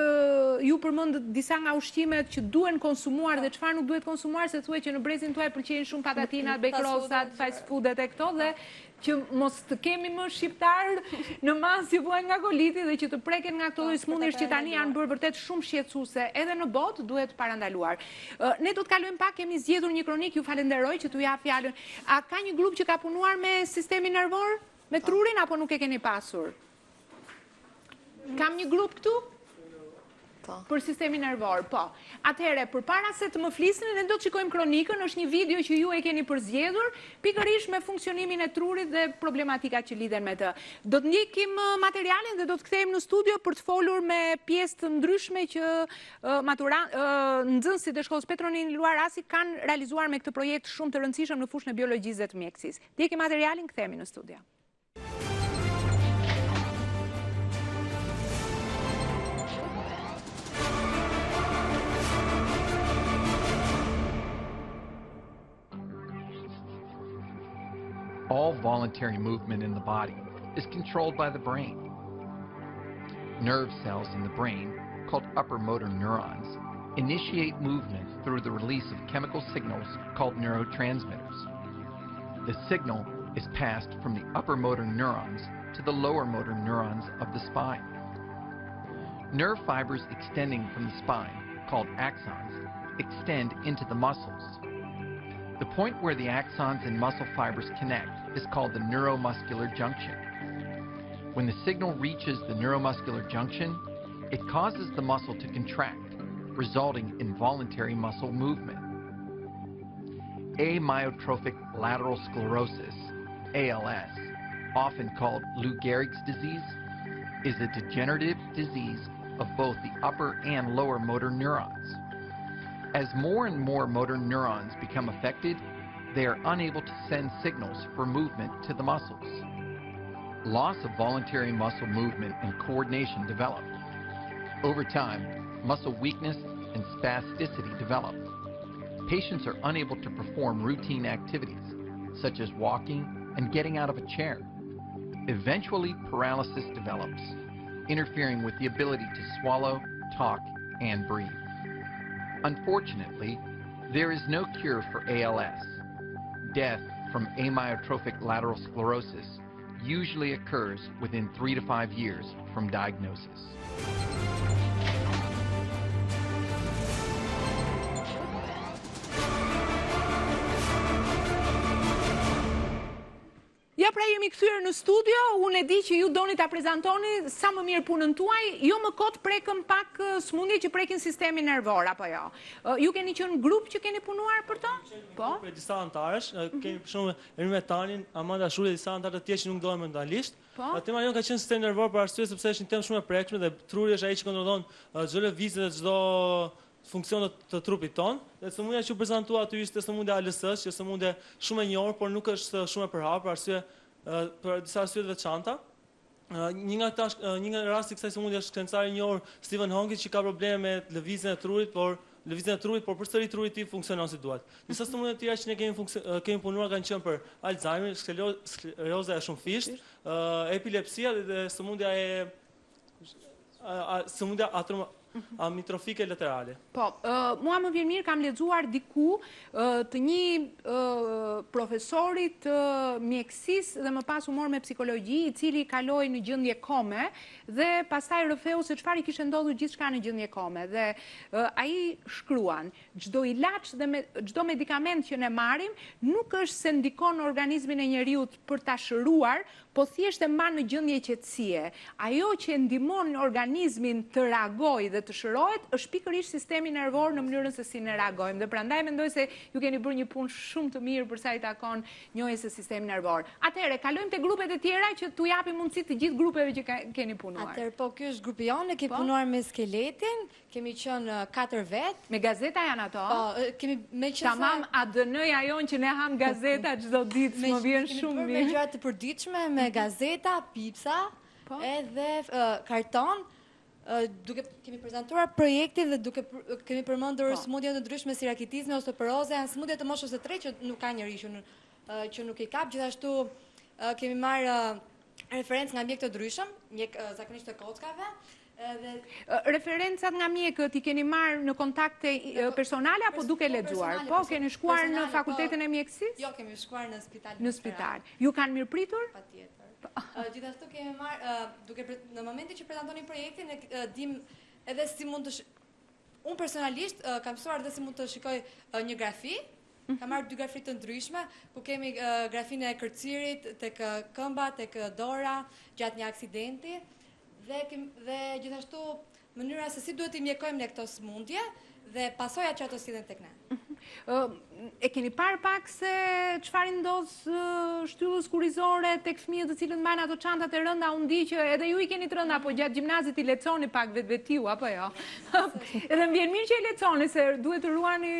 ju përmendët disa nga ushqimet që duhen konsumuar dhe çfarë nuk duhet konsumuar, se thuhet që në brezin tuaj pëlqejnë shumë patatinat, bekrosat, fast foodet e këto, dhe që mos të kemi më shqiptar në masë që vuajnë nga koliti dhe që të preken nga këto lloj sëmundjesh që tani janë bërë vërtet shumë shqetësuese edhe në botë, duhet parandaluar. Ne do të kalojmë pak, kemi zgjedhur një kronik, ju falenderoj që t'u jap fjalën. A ka një grup që ka punuar me sistemin nervor, me trurin, apo nuk e keni pasur? Kam një grup këtu? Për sistemin nervor, po. Atëherë, përpara se të më flisni, ne do të shikojmë kronikën, është një video që ju e keni përzgjedhur, pikërisht me funksionimin e trurit dhe problematikat që lidhen me të. Do të ndjekim materialin dhe do të kthehemi në studio për të folur me pjesë të ndryshme që nxënësit e shkollës Petronin Luar Rasi kanë realizuar me këtë projekt shumë të rëndësishëm në fushën e biologjisë dhe të mjekësisë. Ndjekim materialin, kthehemi në studio. All voluntary movement in the body is controlled by the brain. Nerve cells in the brain, called upper motor neurons, initiate movement through the release of chemical signals called neurotransmitters. The signal is passed from the upper motor neurons to the lower motor neurons of the spine. Nerve fibers extending from the spine, called axons, extend into the muscles. The point where the axons and muscle fibers connect is called the neuromuscular junction. When the signal reaches the neuromuscular junction, it causes the muscle to contract, resulting in voluntary muscle movement. Amyotrophic lateral sclerosis, ALS, often called Lou Gehrig's disease, is a degenerative disease of both the upper and lower motor neurons. As more and more motor neurons become affected, they are unable to send signals for movement to the muscles. Loss of voluntary muscle movement and coordination develop. Over time, muscle weakness and spasticity develop. Patients are unable to perform routine activities, such as walking and getting out of a chair. Eventually, paralysis develops, interfering with the ability to swallow, talk, and breathe. Unfortunately, there is no cure for ALS. Death from amyotrophic lateral sclerosis usually occurs within 3 to 5 years from diagnosis. Ja, pra jemi kthyer në studio, unë e di që ju doni ta prezantoni sa më mirë punën tuaj, jo më kot prekën pak smundje që prekin sistemin nervor, apo jo? Ju keni qenë grup që keni punuar për to? Po? Për disa antarësh, kemi për shumë Ermine Tanin, Amanda Shuri dhe disa antarë të tjerë që nuk dohen mentalisht. Tema jonë ka qenë sistem nervor për arsye sepse është një temë shumë e prekshme dhe truri është ai që kontrollon çdo lëvizje dhe çdo funksion të trupit ton. Dhe sëmundja që u prezantua aty ishte sëmundja ALS, që është sëmundje shumë e njohur, por nuk është shumë e përhapur për disa arsye të veçanta. Një nga rasti kësaj sëmundje është shkencëtari i njohur Stephen Hawking që ka probleme me lëvizjen e trurit, por përsëri truri i tij funksionon si duhet. Disa sëmundje të tjera që ne kemi punuar kanë qenë për Alzheimer, skleroza e shumfisht, epilepsia dhe sëmundja amitrofike laterale. Po, mua më vjen mirë, kam lexuar diku të një profesorit mjekësisë dhe më pas u mor me psikologji, i cili kaloi në gjendje kome dhe pastaj rrëfeu se çfarë i kishte ndodhur gjithçka në gjendje kome dhe ai shkruan, çdo ilaç dhe çdo medikament që ne marrim nuk është se ndikon në organizmin e njeriut për ta shëruar, po thjesht e mban në gjendje qetësie. Ajo që ndihmon organizmin të reagojë dhe të shërohet është pikërisht sistemi nervor në mënyrën se si ne reagojmë. Dhe prandaj mendoj se ju keni bërë një punë shumë të mirë për sa i takon njohjes së sistemit nervor. Atëherë, kalojmë te grupet e tjera që t'u japim mundësi të gjithë grupeve që keni punuar. Atëherë, po ky është grupi jonë, kemi punuar me skeletin, kemi qenë 4 vet. Me gazeta janë ato? Po, kemi me që tamam ADN-ja jonë që ne ham gazeta çdo ditë, më vjen shumë mirë. Me gjëra të përditshme, me gazeta, pipsa, edhe karton. Kemi prezantuar projektin dhe kemi përmendur sëmundje të ndryshme si rakitizmi, osteoporoze, janë sëmundje të moshës së tretë që nuk ka njeriu që nuk i kap. Gjithashtu kemi marrë referencë nga mjek të ndryshëm, mjek zakonisht të kockave. Referencat nga mjekët i keni marrë në kontakte personale apo duke lexuar? Po, keni shkuar në fakultetin e mjekësisë? Jo, kemi shkuar në spital. Në spital. Ju kanë mirëpritur? Patjetër. Gjithashtu kemi marrë, në momentin që prezantonin projektin, ne dim edhe si mund të unë personalisht kam mësuar edhe si mund të shikoj një grafi. Kam marrë 2 grafi të ndryshme, ku kemi grafinë e kërcirit tek këmba, tek dora, gjatë një aksidenti, dhe gjithashtu mënyra se si duhet i mjekojmë ne këto sëmundje dhe pasojat që ato sillen tek ne. E keni parë pak se çfarë ndodh shtyllës kurrizore tek fëmijët të cilët mbajnë ato çantat e rënda, unë di që edhe ju i keni të rënda, po gjatë gjimnazit i leconi pak vetvetiu, apo jo? Edhe më vjen mirë që i leconi, se duhet të ruani...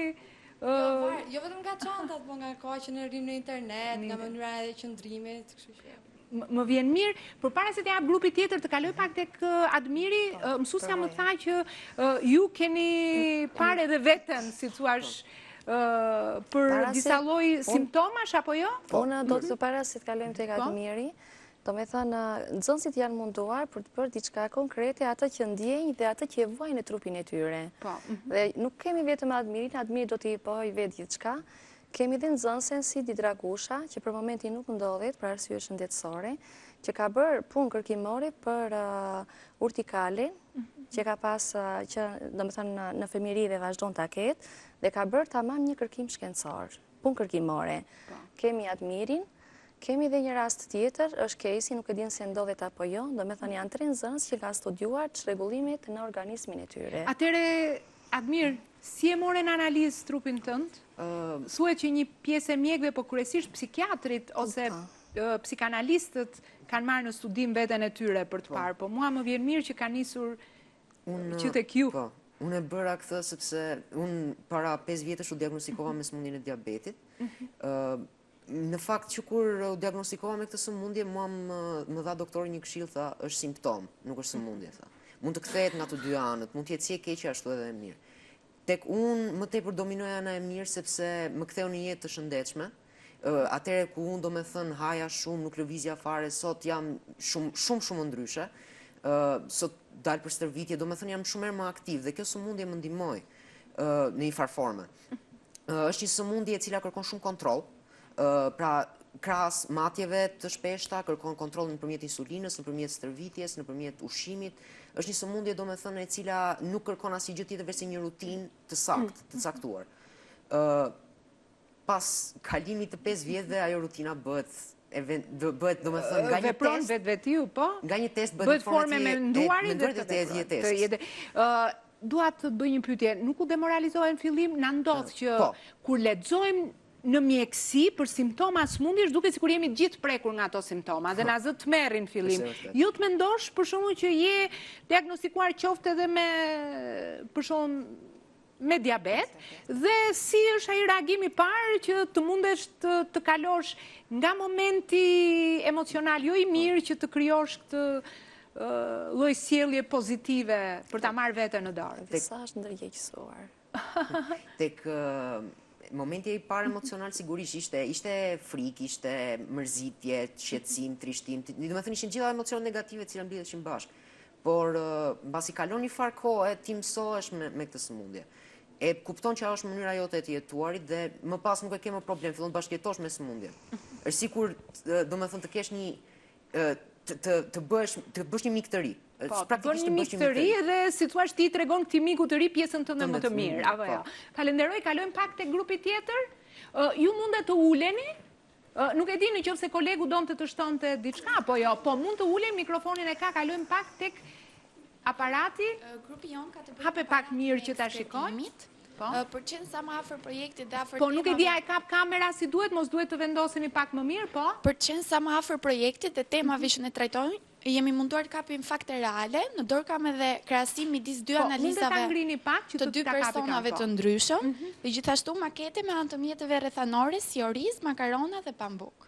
Jo vetëm nga çantat, po nga koha që ne rrim në internet, nga mënyra e qëndrimit, kështu që... Më vjen mirë, përpara se të jap grupit tjetër të kaloj pak tek Admiri, mësuesja më tha që ju keni parë edhe veten, si thua, për disa lloj simptomash apo jo? Po, do të para se të kalojmë tek Admiri, Do me thënë, nxënësit janë munduar për të bërë diçka konkrete, atë që ndjenjë dhe atë që e vuajnë në trupin e tyre. Dhe nuk kemi vetëm Admirin, Admiri do t'i bëjë vetë gjithçka. Kemi dhe nxënësen si Didragusha, që për momentin nuk ndodhet për arsye shëndetësore, që ka bërë punë kërkimore për urtikalin, që ka pas, që do me thënë në femiri dhe vazhdon të ketë, dhe ka bërë tamam një kërkim shkencor, punë kërkimore. Kemi Admirin, kemi dhe një rast tjetër, është Casey, nuk e dinë se ndodhet apo jo, do me thënë janë 3 nxënës që ka studiuar çrregullimet në organizmin e tyre. Atëre, Admir, si e more në analizë trupin tënd? Thuhet që një pjesë e mjekëve, po kryesisht psikiatrit ose psikanalistët kanë marrë në studim veten e tyre për të parë, po mua më vjen mirë që ka nisur që tek ju. Unë e bëra këtë sepse unë para 5 vjetësh u diagnostikova me sëmundjen e diabetit. Në fakt që kur u diagnostikova me këtë sëmundje, mua më dha doktori një këshill, tha, është simptom, nuk është sëmundje, tha. Mund të kthehet nga të dy anët, mund të jetë si e keqe ashtu edhe e mirë. Tek unë më tepër dominoi ana e mirë sepse më ktheu në jetë të shëndetshme. Atëherë ku unë do me thënë haja shumë, nuk lëvizja fare, sot jam shumë ndryshe. Sot dalë për stërvitje, do me thënë jam shumë më aktiv dhe kjo sëmundje më ndihmoi në një farë forme. Është një sëmundje e cila kërkon shumë kontroll. Pra, krahas matjeve të shpeshta, kërkon kontroll nëpërmjet insulinës, nëpërmjet stërvitjes, nëpërmjet ushqimit. Është një sëmundje, domethënë, e cila nuk kërkon asnjë gjë tjetër veç një rutinë të saktë, të caktuar. Pas kalimit të 5 vjetëve, ajo rutina bëhet domethënë nga një test vetvetiu, po? Nga një test bëhet forme menduari dhe të jetë. Dua të bëj një pyetje, nuk u demoralizohen në fillim, na ndodh që kur lexojmë në mjekësi për simptoma sëmundjesh duke sikur jemi gjithë prekur nga ato simptoma dhe na zë të merrin fillim. Jo të mendosh për shkakun që je diagnostikuar qoftë edhe me për shkakun me diabet dhe si është ai reagimi i parë që të mundesh të kalosh nga momenti emocional jo i mirë që të krijosh këtë lloj sjellje pozitive për ta marrë veten në dorë. Sa është ndërgjegjësuar. Tek momenti i parë emocional sigurisht ishte frikë, ishte mërzitje, shqetësim, trishtim. Do të thënë ishin gjitha emocionet negative që mblidheshin bashkë. Por mbasi kalon një farë kohë ti mësohesh me këtë sëmundje. E kupton që ajo është mënyra jote e të jetuarit dhe më pas nuk e ke më problem, fillon të bashkëjetosh me sëmundjen. Është sikur domethënë të kesh një të bësh një mik të ri. Po, të bën një mik të ri dhe si thua ti tregon këtij miku të ri pjesën tënde më të mirë, apo jo. Falenderoj, kalojmë pak tek grupi tjetër. Ju mundet të uleni? Nuk e di nëse kolegu donte të shtonte diçka apo jo, po mund të uleni, mikrofonin e ka, kalojmë pak tek aparati. Grupi jon ka të bëjë hape pak mirë që ta shikojmë. Për qenë sa më afër projektit dhe afër temave. Po nuk e di a e kap kamera si duhet, mos duhet të vendoseni pak më mirë, po? Për qenë sa më afër projektit dhe temave që ne trajtojmë, jemi munduar të kapim fakte reale, në dorë kam edhe krahasim midis dy analizave të dy personave të ndryshëm, dhe gjithashtu makete me anë të mjeteve rrethanore si oriz, makarona dhe pambuk.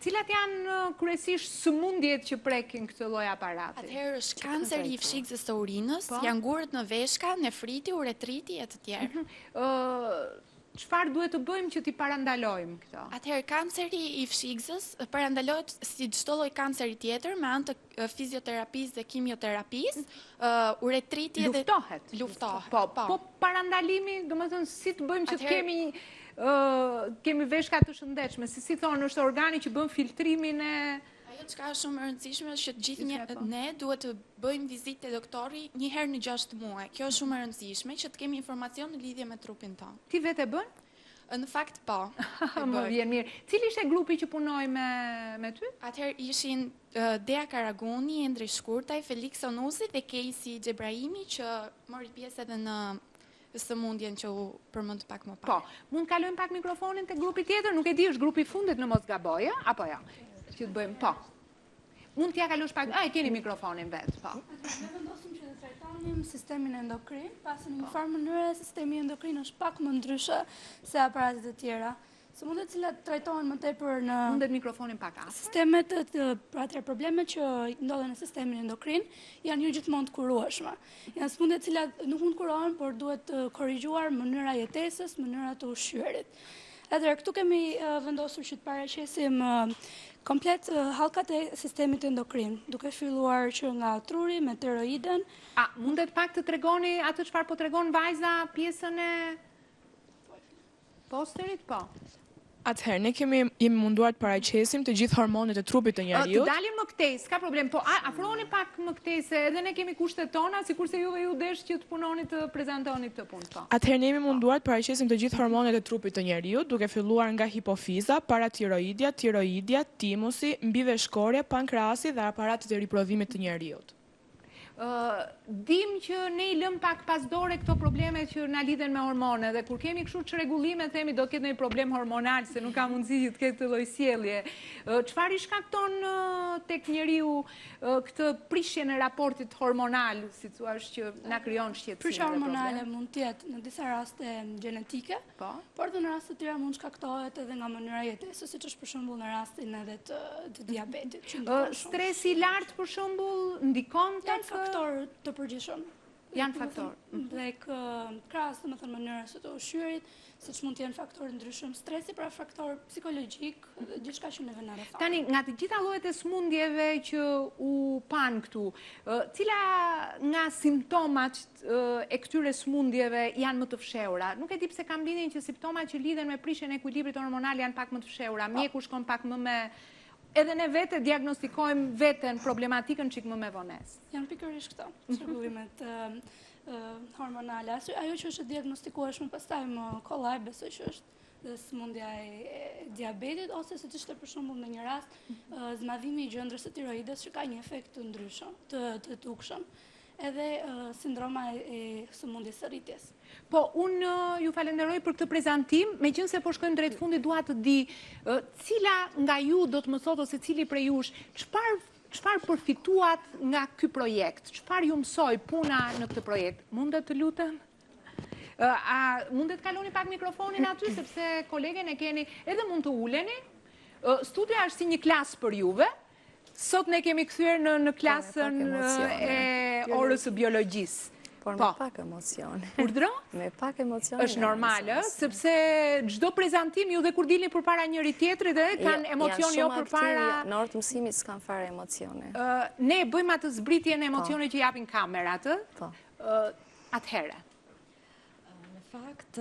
Cilat janë kryesisht sëmundjet që prekin këtë lloj aparati? Atëherë është kanceri i fshikësisë së urinës, jangurët në veshka, nefriti, uretriti e të tjerë. Çfarë duhet të bëjmë që t'i parandalojmë këto? Atëherë kanceri i fshikësisë parandalohet si çdo lloj kanceri tjetër me anë të fizioterapisë dhe kimioterapisë, uretriti edhe luftohet. Po parandalimi, domethënë si të bëjmë që të kemi veshka të shëndetshme, si thonë, është organi që bën filtrimin e... Ajo që ka shumë e rëndësishme është që të gjithë ne duhet të bëjmë vizitë te doktori një herë në 6 muaj. Kjo është shumë e rëndësishme që të kemi informacion në lidhje me trupin tonë. Ti vetë e bën? Në fakt po. Më vjen mirë. Cili ishte grupi që punoi me ty? Atëherë ishin Dea Karaguni, Endri Shkurtaj, Felix Onuzi dhe Casey Xhebrahimi që mori pjesë edhe në sëmundjen që u përmend pak më parë. Po, mund kalojmë pak mikrofonin te grupi tjetër, nuk e di është grupi i fundit në mos gaboj, apo jo? Që të bëjmë, po. Mund t'ja kalosh pak, e keni mikrofonin vetë, po. Ne vendosim që të trajtonim sistemin endokrin, pasi në një farë mënyrë sistemi endokrin është pak më ndryshe se aparatet e tjera. Sëmundjet cilat trajtohen më tepër në mundet mikrofonin pak afër. Sistemet pra ato problemet që ndodhen në sistemin endokrin janë jo gjithmonë të kurueshme. Janë sëmundje të cilat nuk mund kurohen, por duhet të korrigjuar mënyra jetesës, mënyra të ushqyerit. Atëherë, këtu kemi vendosur që të paraqesim komplet hallkat e sistemit endokrin, duke filluar që nga truri me tiroiden. Mundet pak të tregoni atë çfarë po tregon vajza pjesën e posterit, po? Atëherë, ne jemi munduar të paraqesim të gjithë hormonet e trupit të njeriut. Të dalim më këtej, s'ka problem, po afroni pak më këtej, se edhe ne kemi kushtet tona, sikurse juve ju desh që të punoni të prezantoni këtë punë, po. Atëherë, ne jemi munduar të paraqesim të gjithë hormonet e trupit të njeriut, duke filluar nga hipofiza, paratiroidja, tiroidja, timusi, mbiveshkore, pankrasi dhe aparatet e riprodhimit të njeriut. Dim që ne I lëm pak pas dore këto probleme që na lidhen me hormone dhe kur kemi kështu çrregullime themi do të ketë një problem hormonal se nuk ka mundësi që të ketë lloj sjellje. Çfarë I shkakton tek njeriu këtë prishje në raportit hormonal, si thua që na krijon shqetësim? Prishja hormonale mund të jetë në disa raste gjenetike, por në raste të tjera mund shkaktohet edhe nga mënyra jetese, siç është për shembull në rastin edhe të diabetit. Stresi I lartë për shembull ndikon tek faktor të përgjithshëm. Janë faktor. Dhe krahas domethënë mënyrës së të ushqyerit, siç mund të jenë faktorë ndryshëm, stresi pra faktor psikologjik dhe gjithçka që neve na rrethon. Tani nga të gjitha llojet e smundjeve që u pan këtu, cila nga simptomat e këtyre smundjeve janë më të fshehura? Nuk e di pse kam lidhjen që simptomat që lidhen me prishjen e ekuilibrit hormonal janë pak më të fshehura. Mjeku shkon pak më me edhe ne vete diagnostikojmë veten problematikën çik më me vonesë. Janë pikërisht këto, çrregullimet hormonale. Ajo që është diagnostikueshme pastaj më kollaj, besoj që është dhe smundja e diabetit, ose siç ishte për shembull në një rast, zmadhimi I gjendrës së tiroides që ka një efekt të ndryshëm, të dukshëm. Edhe sindroma e sëmundjes së rritjes. Po, unë ju falenderoj për këtë prezantim, meqense po shkojmë drejt fundit, dua të di cila nga ju do të më thotë ose cili prej jush, çfarë përfituat nga ky projekt? Çfarë ju mësoi puna në këtë projekt? Mundet të lutem? Mundet kaloni pak mikrofonin aty, sepse kolegen e keni, edhe mund të uleni. Studia është si një klasë për juve. Sot ne kemi kthyer në klasën e orës së biologjisë. Por me pak emocione. Urdhro? Me pak emocione. Është normal, sepse çdo prezantim ju dhe kur dilni përpara njëri tjetrit dhe kanë emocion jo përpara. Në orë të mësimit s'kan fare emocione. Ne bëjmë atë zbritjen e emocione që japin kamerat, atëherë. Fakt,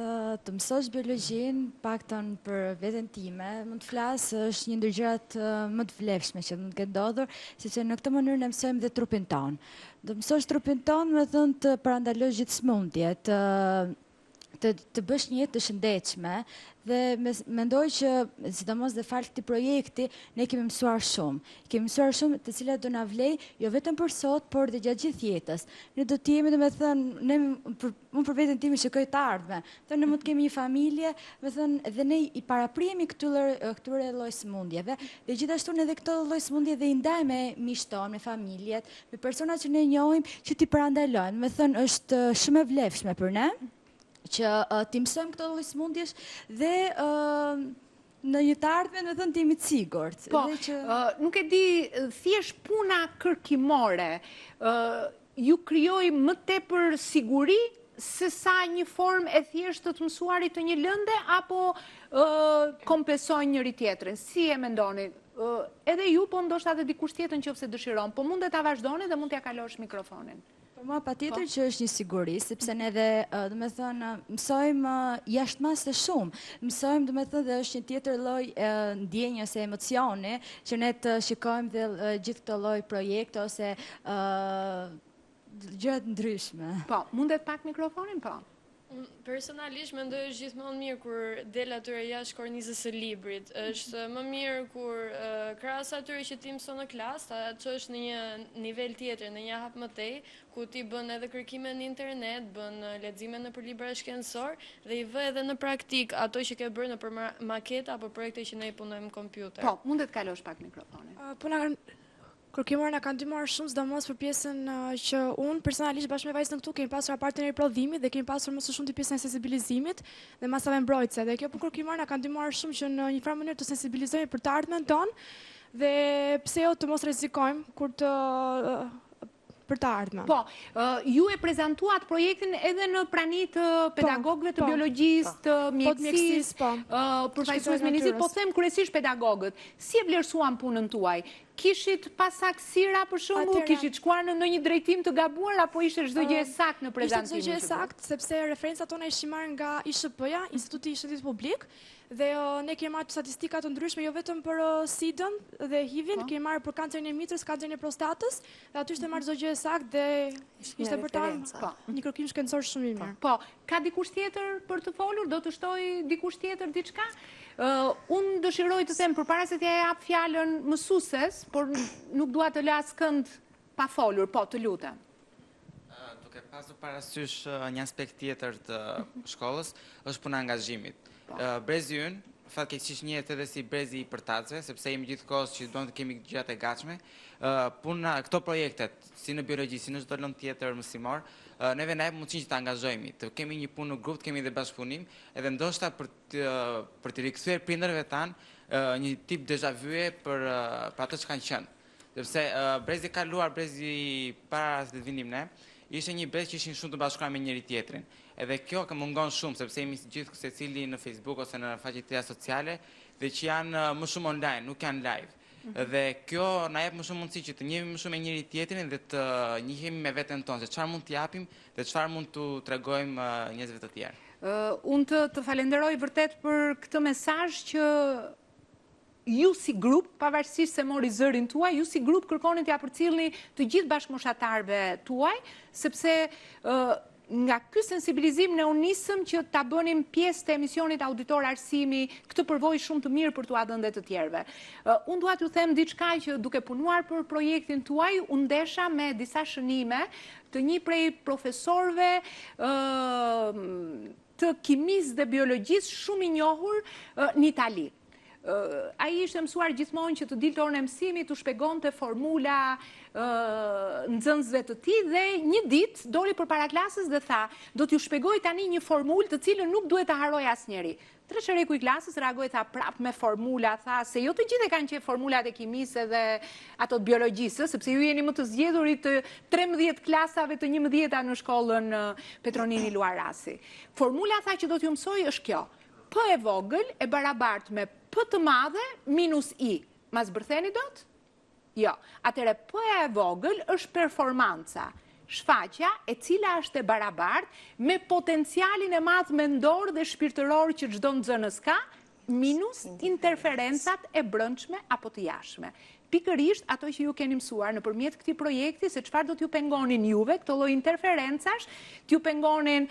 të mësosh biologjin, paktën për veten time, mund të flas është një ndër gjërat më të vlefshme që mund të ketë ndodhur, sepse në këtë mënyrë ne mësojmë dhe trupin ton. Do mësosh trupin ton, më thënë të parandalosh gjithë smundjet, të bësh një jetë të shëndetshme dhe mendoj që, sidomos dhe fal këtij projekti, ne kemi mësuar shumë. Kemi mësuar shumë të cilat do na vlej, jo vetëm për sot, por dhe gjatë gjithë jetës. Ne do të jemi, domethënë, unë për veten time shikoj të ardhmen. Ne mund të kemi një familje, domethënë, dhe ne I paraprihemi këtyre lloj smundjeve, dhe gjithashtu ne edhe këto lloj smundje dhe I ndajmë me miqton, me familjet, me persona që ne njohim, që ti parandalojnë. Domethënë, është shumë e vlefshme për ne që ti mësojmë këto lloj smundjesh dhe në një të ardhmen, me thënë, ti jemi të sigurt. Po, nuk e di, thjesht puna kërkimore ju krijoi më tepër siguri se sa një formë e thjeshtë të mësuarit të një lënde, apo kompensojnë njëri tjetrin? Si e mendoni? Edhe ju, po ndoshta edhe dikush tjetër nëse dëshiron, po mundet ta vazhdoni dhe mund t'ja kalosh mikrofonin. Për mua patjetër që është një siguri, sepse ne edhe, domethënë, mësojmë jashtëmasë shumë. Mësojmë, domethënë, dhe është një tjetër lloj ndjenje ose emocioni që ne të shikojmë dhe gjithë këto lloj projekte ose gjëra të ndryshme. Po, mundet pak mikrofonin, po. Personalisht mendoj është gjithmonë mirë kur del atyre jashtë kornizës së librit. Është më mirë kur krahas atyre që ti mëson në klasë, ta çosh në një nivel tjetër, në një hap më tej, ku ti bën edhe kërkime në internet, bën lexime nëpër libra shkencor dhe I vë edhe në praktik ato që ke bërë nëpër maketa apo projekte që ne I punojmë në kompjuter. Po, mundet kalosh pak mikrofonin. Kërkimore na kanë ndihmuar shumë, sidomos për pjesën që unë personalisht bashkë me vajzën këtu kemi pasur apartin e riprodhimit dhe kemi pasur më së shumti pjesën e sensibilizimit dhe masave mbrojtëse. Dhe kjo kërkimore na kanë ndihmuar shumë që në një farë mënyrë të sensibilizojmë për të ardhmen ton dhe pse jo të mos rrezikojmë kur të për të ardhmen. Po, ju e prezentuat projektin edhe në pranit të pedagogëve të biologjisë, të mjekësisë, përfaqësues mjekësisë, po them kryesisht pedagogët. Si e vlerësuan punën tuaj? Kishit pasaksira për shembull, kishit shkuar në ndonjë drejtim të gabuar apo ishte çdo gjë saktë në prezantimin? Ishte çdo gjë saktë, sepse referencat tona ishin marrë nga ISHP-ja, Instituti i Shëndetit Publik, dhe ne kemi marrë statistika të ndryshme jo vetëm për SIDën dhe HIV-in, kemi marrë për kancerin e mitrës, kancerin e prostatës, dhe aty ishte marrë çdo gjë saktë dhe ishte për ta një kërkim shkencor shumë i mirë. Po, ka dikush tjetër për të folur? Do të shtoj dikush tjetër diçka? Unë dëshiroj të them përpara se t'ja jap fjalën mësueses, por nuk dua të las kënd pa folur, po, të lutem. Duke pasur parasysh një aspekt tjetër të shkollës, është puna angazhimit. Brezi ynë, fatkeqësisht njihet edhe si brezi i përtacëve, sepse jemi gjithkohës që duam të kemi gjërat e gatshme. Puna, këto projektet, si në biologji, si në çdo lëndë tjetër mësimor, neve na jep mundësinë që të angazhojemi, të kemi një punë në grup, të kemi dhe bashkëpunim, edhe ndoshta për të rikthyer prindërve tanë një tip déjà vu për ato që kanë qenë. Sepse brezi kaluar, brezi para se të vinim ne, ishte një brez që ishin shumë të bashkuar me njëri tjetrin. Edhe kjo ka mungon shumë, sepse jemi gjithë secili në Facebook ose në faqet tjera sociale, dhe që janë më shumë online, nuk janë live. Dhe kjo na jep më shumë mundësi që të njehemi më shumë me njëri tjetrin dhe të njihemi me veten tonë, se çfarë mund t'i japim dhe çfarë mund t'u tregojmë njerëzve të tjerë. Unë të falenderoj vërtet për këtë mesazh që ju si grup, pavarësisht se mori zërin tuaj, ju si grup kërkoni t'ja përcjellni të gjithë bashkëmoshatarëve tuaj, sepse nga ky sensibilizim ne u nisëm që ta bënim pjesë të emisionit Auditor Arsimi, këtë përvojë shumë të mirë për t'u dhënë të tjerëve. Unë dua t'ju them diçka që duke punuar për projektin tuaj, u ndesha me disa shënime të një prej profesorëve të kimisë dhe biologjisë shumë i njohur në Itali. Ai ishte mësuar gjithmonë që të dilte orën e mësimit, të shpjegonte formula nxënësve të tij dhe një ditë doli përpara klasës dhe tha, do t'ju shpjegoj tani një formulë të cilën nuk duhet ta harroj asnjëri. Treqëreku i klasës reagoi, tha prap me formula, tha se jo të gjithë e kanë qenë formulat e kimisë dhe ato të biologjisë, sepse ju jeni më të zgjedhurit të 13 klasave të 11-ta në shkollën Petronini Luarasi. Formula, tha, që do t'ju mësoj është kjo. P e vogël e barabartë me P të madhe minus I. Ma zbërtheni dot? Jo. Atëre P e vogël është performanca. Shfaqja e cila është e barabartë me potencialin e madh mendor dhe shpirtëror që çdo nxënës ka, minus interferencat e brendshme apo të jashtme. Pikërisht ato që ju keni mësuar nëpërmjet këtij projekti, se çfarë do t'ju pengonin juve, këto lloj interferencash, t'ju pengonin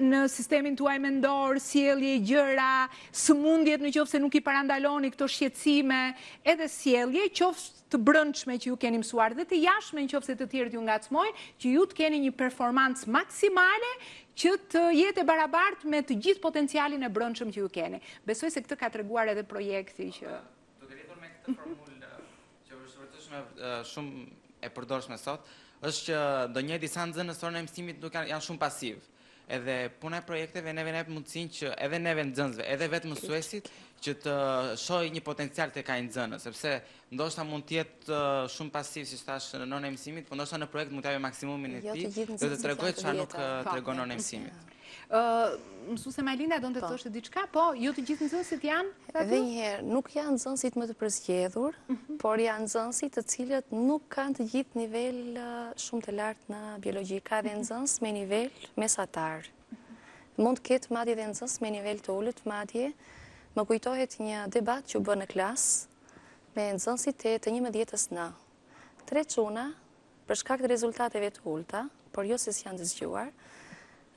në sistemin tuaj mendor, sjellje, gjëra, sëmundjet nëse nuk i parandaloni këto shqetësime, edhe sjellje, qoftë të brendshme që ju keni mësuar dhe të jashtme nëse të tjerët ju ngacmojnë, që ju të keni një performancë maksimale që të jetë e barabartë me të gjithë potencialin e brendshëm që ju keni. Besoj se këtë ka treguar edhe projekti që duke lidhur me këtë formulë shumë e përdorshme sot, është që ndonjëherë disa nxënës orën e mësimit nuk janë shumë pasiv. Edhe puna e projekteve neve jep mundësinë që edhe neve nxënësve, edhe vetë mësuesit që të shohë një potencial tek ai nxënës, sepse ndoshta mund të jetë shumë pasiv, siç thash, në orën e mësimit, por ndoshta në projekt mund të japë maksimumin e tij dhe të tregojë çfarë nuk tregon në orën e mësimit. Mësuese Majlinda, do të thoshte diçka? Po, jo të gjithë nxënësit janë? Edhe një herë, nuk janë nxënësit më të përzgjedhur, por janë nxënësit të cilët nuk kanë të gjithë nivel shumë të lartë në biologji. Ka dhe nxënës me nivel mesatar. Mund të ketë madje dhe nxënës me nivel të ulët, madje. Më kujtohet një debat që u bë në klasë me nxënësit e të 11-s N. 3 çuna, për shkak të rezultateve të ulta, por jo se s'janë të zgjuar,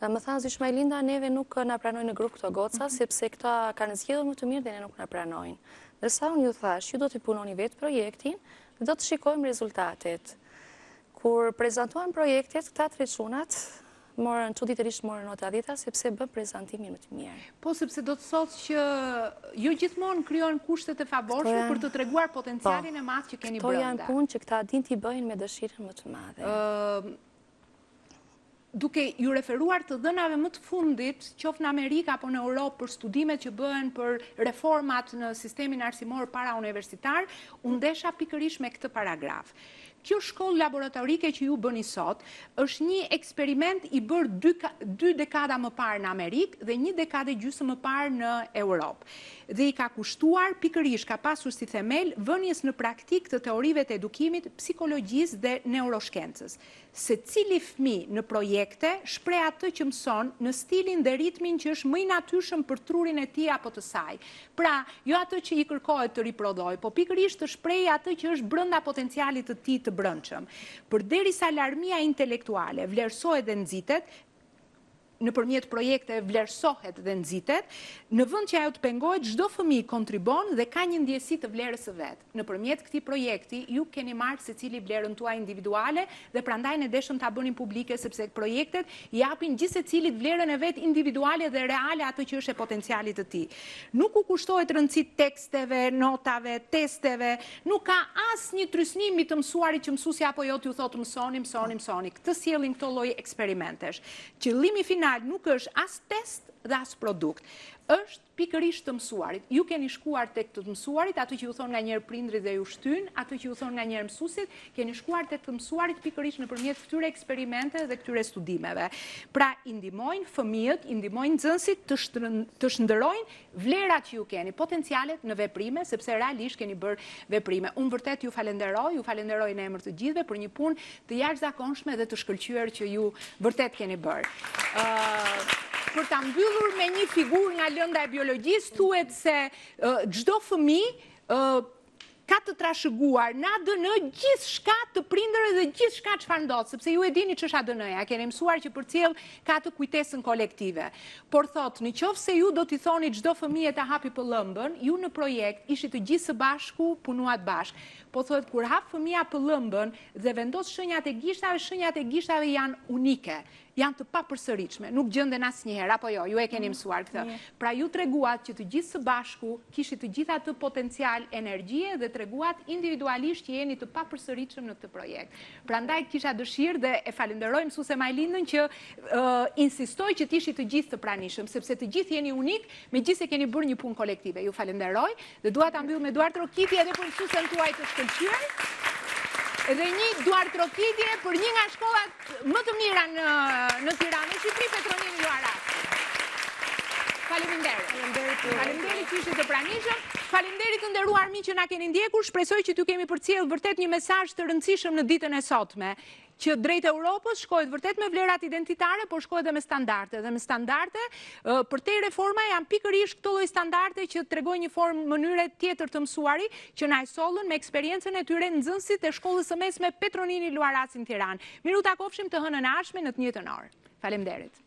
më thanë zysh Majlinda, neve nuk na pranojnë në grup këto goca, sepse këta kanë zgjedhur më të mirë dhe ne nuk na pranojnë. Dërsa unë ju thash, ju do të punoni vetë projektin dhe do të shikojmë rezultatet. Kur prezantuan projektet, këta 3 çunat çuditërisht morën nota 10 sepse bën prezantimin më të mirë. Po, sepse do të thotë që ju gjithmonë krijojnë kushtet e favorshme për të treguar potencialin e madh që keni brenda. Këto janë punë që këta din t'i bëjnë me dëshirën më të madhe. Duke ju referuar të dhënave më të fundit, qoftë në Amerikë apo në Europë për studimet që bëhen për reformat në sistemin arsimor para universitar, u ndesha pikërisht me këtë paragraf. kjo shkollë laboratorike që ju bëni sot është një eksperiment i bërë 2 dekada më parë në Amerikë dhe 1 dekadë gjysmë më parë në Europë. Dhe i ka kushtuar pikërisht, ka pasur si themel vënies në praktik të teorive të edukimit, psikologjisë dhe neuroshkencës. Se cili fëmijë në projekte shpreh atë që mëson në stilin dhe ritmin që është më i natyrshëm për trurin e tij apo të saj. Pra, jo atë që i kërkohet të riprodhojë, po pikërisht të shprehë atë që është brenda potencialit të tij të brendshëm. Përderisa larmia intelektuale vlerësohet dhe nxitet, nëpërmjet projekte vlerësohet dhe nxitet, në vend që ajo të pengohet, çdo fëmijë kontribon dhe ka një ndjesi të vlerës së vet. Nëpërmjet këtij projekti ju keni marrë secili vlerën tuaj individuale dhe prandaj ne deshëm ta bënim publike sepse projektet japin gjithsecilit vlerën e vet individuale dhe reale atë që është e potencialit të tij. Nuk u kushtohet rëndësi teksteve, notave, testeve, nuk ka asnjë trysnim mbi të mësuarit që mësuesja apo jo t'ju thotë mësoni. Këtë sjellin këto lloj eksperimentesh. Qëllimi final nuk është as test dhe as produkt. Është pikërisht të mësuarit. Ju keni shkuar tek të mësuarit, atë që ju thon nganjëherë prindrit dhe ju shtyn, atë që ju thon nganjëherë mësuesit, keni shkuar tek të mësuarit pikërisht nëpërmjet këtyre eksperimenteve dhe këtyre studimeve. Pra, i ndihmojnë fëmijët, i ndihmojnë nxënësit të shndërojnë vlerat që ju keni, potencialet në veprime, sepse realisht keni bërë veprime. Unë vërtet ju falenderoj në emër të gjithëve për një punë të jashtëzakonshme dhe të shkëlqyer që ju vërtet keni bërë. Për ta mbyllur me një figurë nga lënda e biologjisë, thuhet se çdo fëmijë ka të trashëguar në ADN gjithçka të prindërve dhe gjithçka çfarë ndodh, sepse ju e dini ç'është ADN-ja, keni mësuar që përcjell ka të kujtesën kolektive. Por thotë, nëse ju do t'i thoni çdo fëmijë ta hapi pëllëmbën, ju në projekt ishit të gjithë së bashku, punuat bashkë. Po thotë, kur hap fëmia pëllëmbën dhe vendos shenjat e gishtave janë unike. Janë të papërsëritshme, nuk gjenden asnjëherë, apo jo, ju e keni mësuar këtë. Pra ju treguat që të gjithë së bashku kishit të gjitha të potencial energjie dhe treguat individualisht që jeni të papërsëritshëm në këtë projekt. Prandaj kisha dëshirë dhe e falenderoj mësuese Majlindën që insistoi që të ishit të gjithë të pranishëm, sepse të gjithë jeni unik, megjithëse keni bërë një punë kolektive. Ju falenderoj dhe dua ta mbyll me duar trokitje edhe për mësuesen tuaj të shkëlqyer. Dhe një duar trokitje për një nga shkollat më të mira në Tiranë, në Shqipëri, Petronini Luaras. Faleminderit që ishit të pranishëm. Faleminderit të nderuar miq që na keni ndjekur. Shpresoj që t'ju kemi përcjellë vërtet një mesazh të rëndësishëm në ditën e sotme, që drejt Europës shkohet vërtet me vlerat identitare, por shkohet edhe me standarde. Dhe me standarde, për te reforma janë pikërisht këto lloj standarde që tregojnë një mënyre tjetër të mësuarit, që na e sollën me eksperiencën e tyre nxënësit e shkollës së mesme Petronini Luarasin Tiranë. Miru takofshim të hënën e ardhshme në të njëjtën orë. Faleminderit.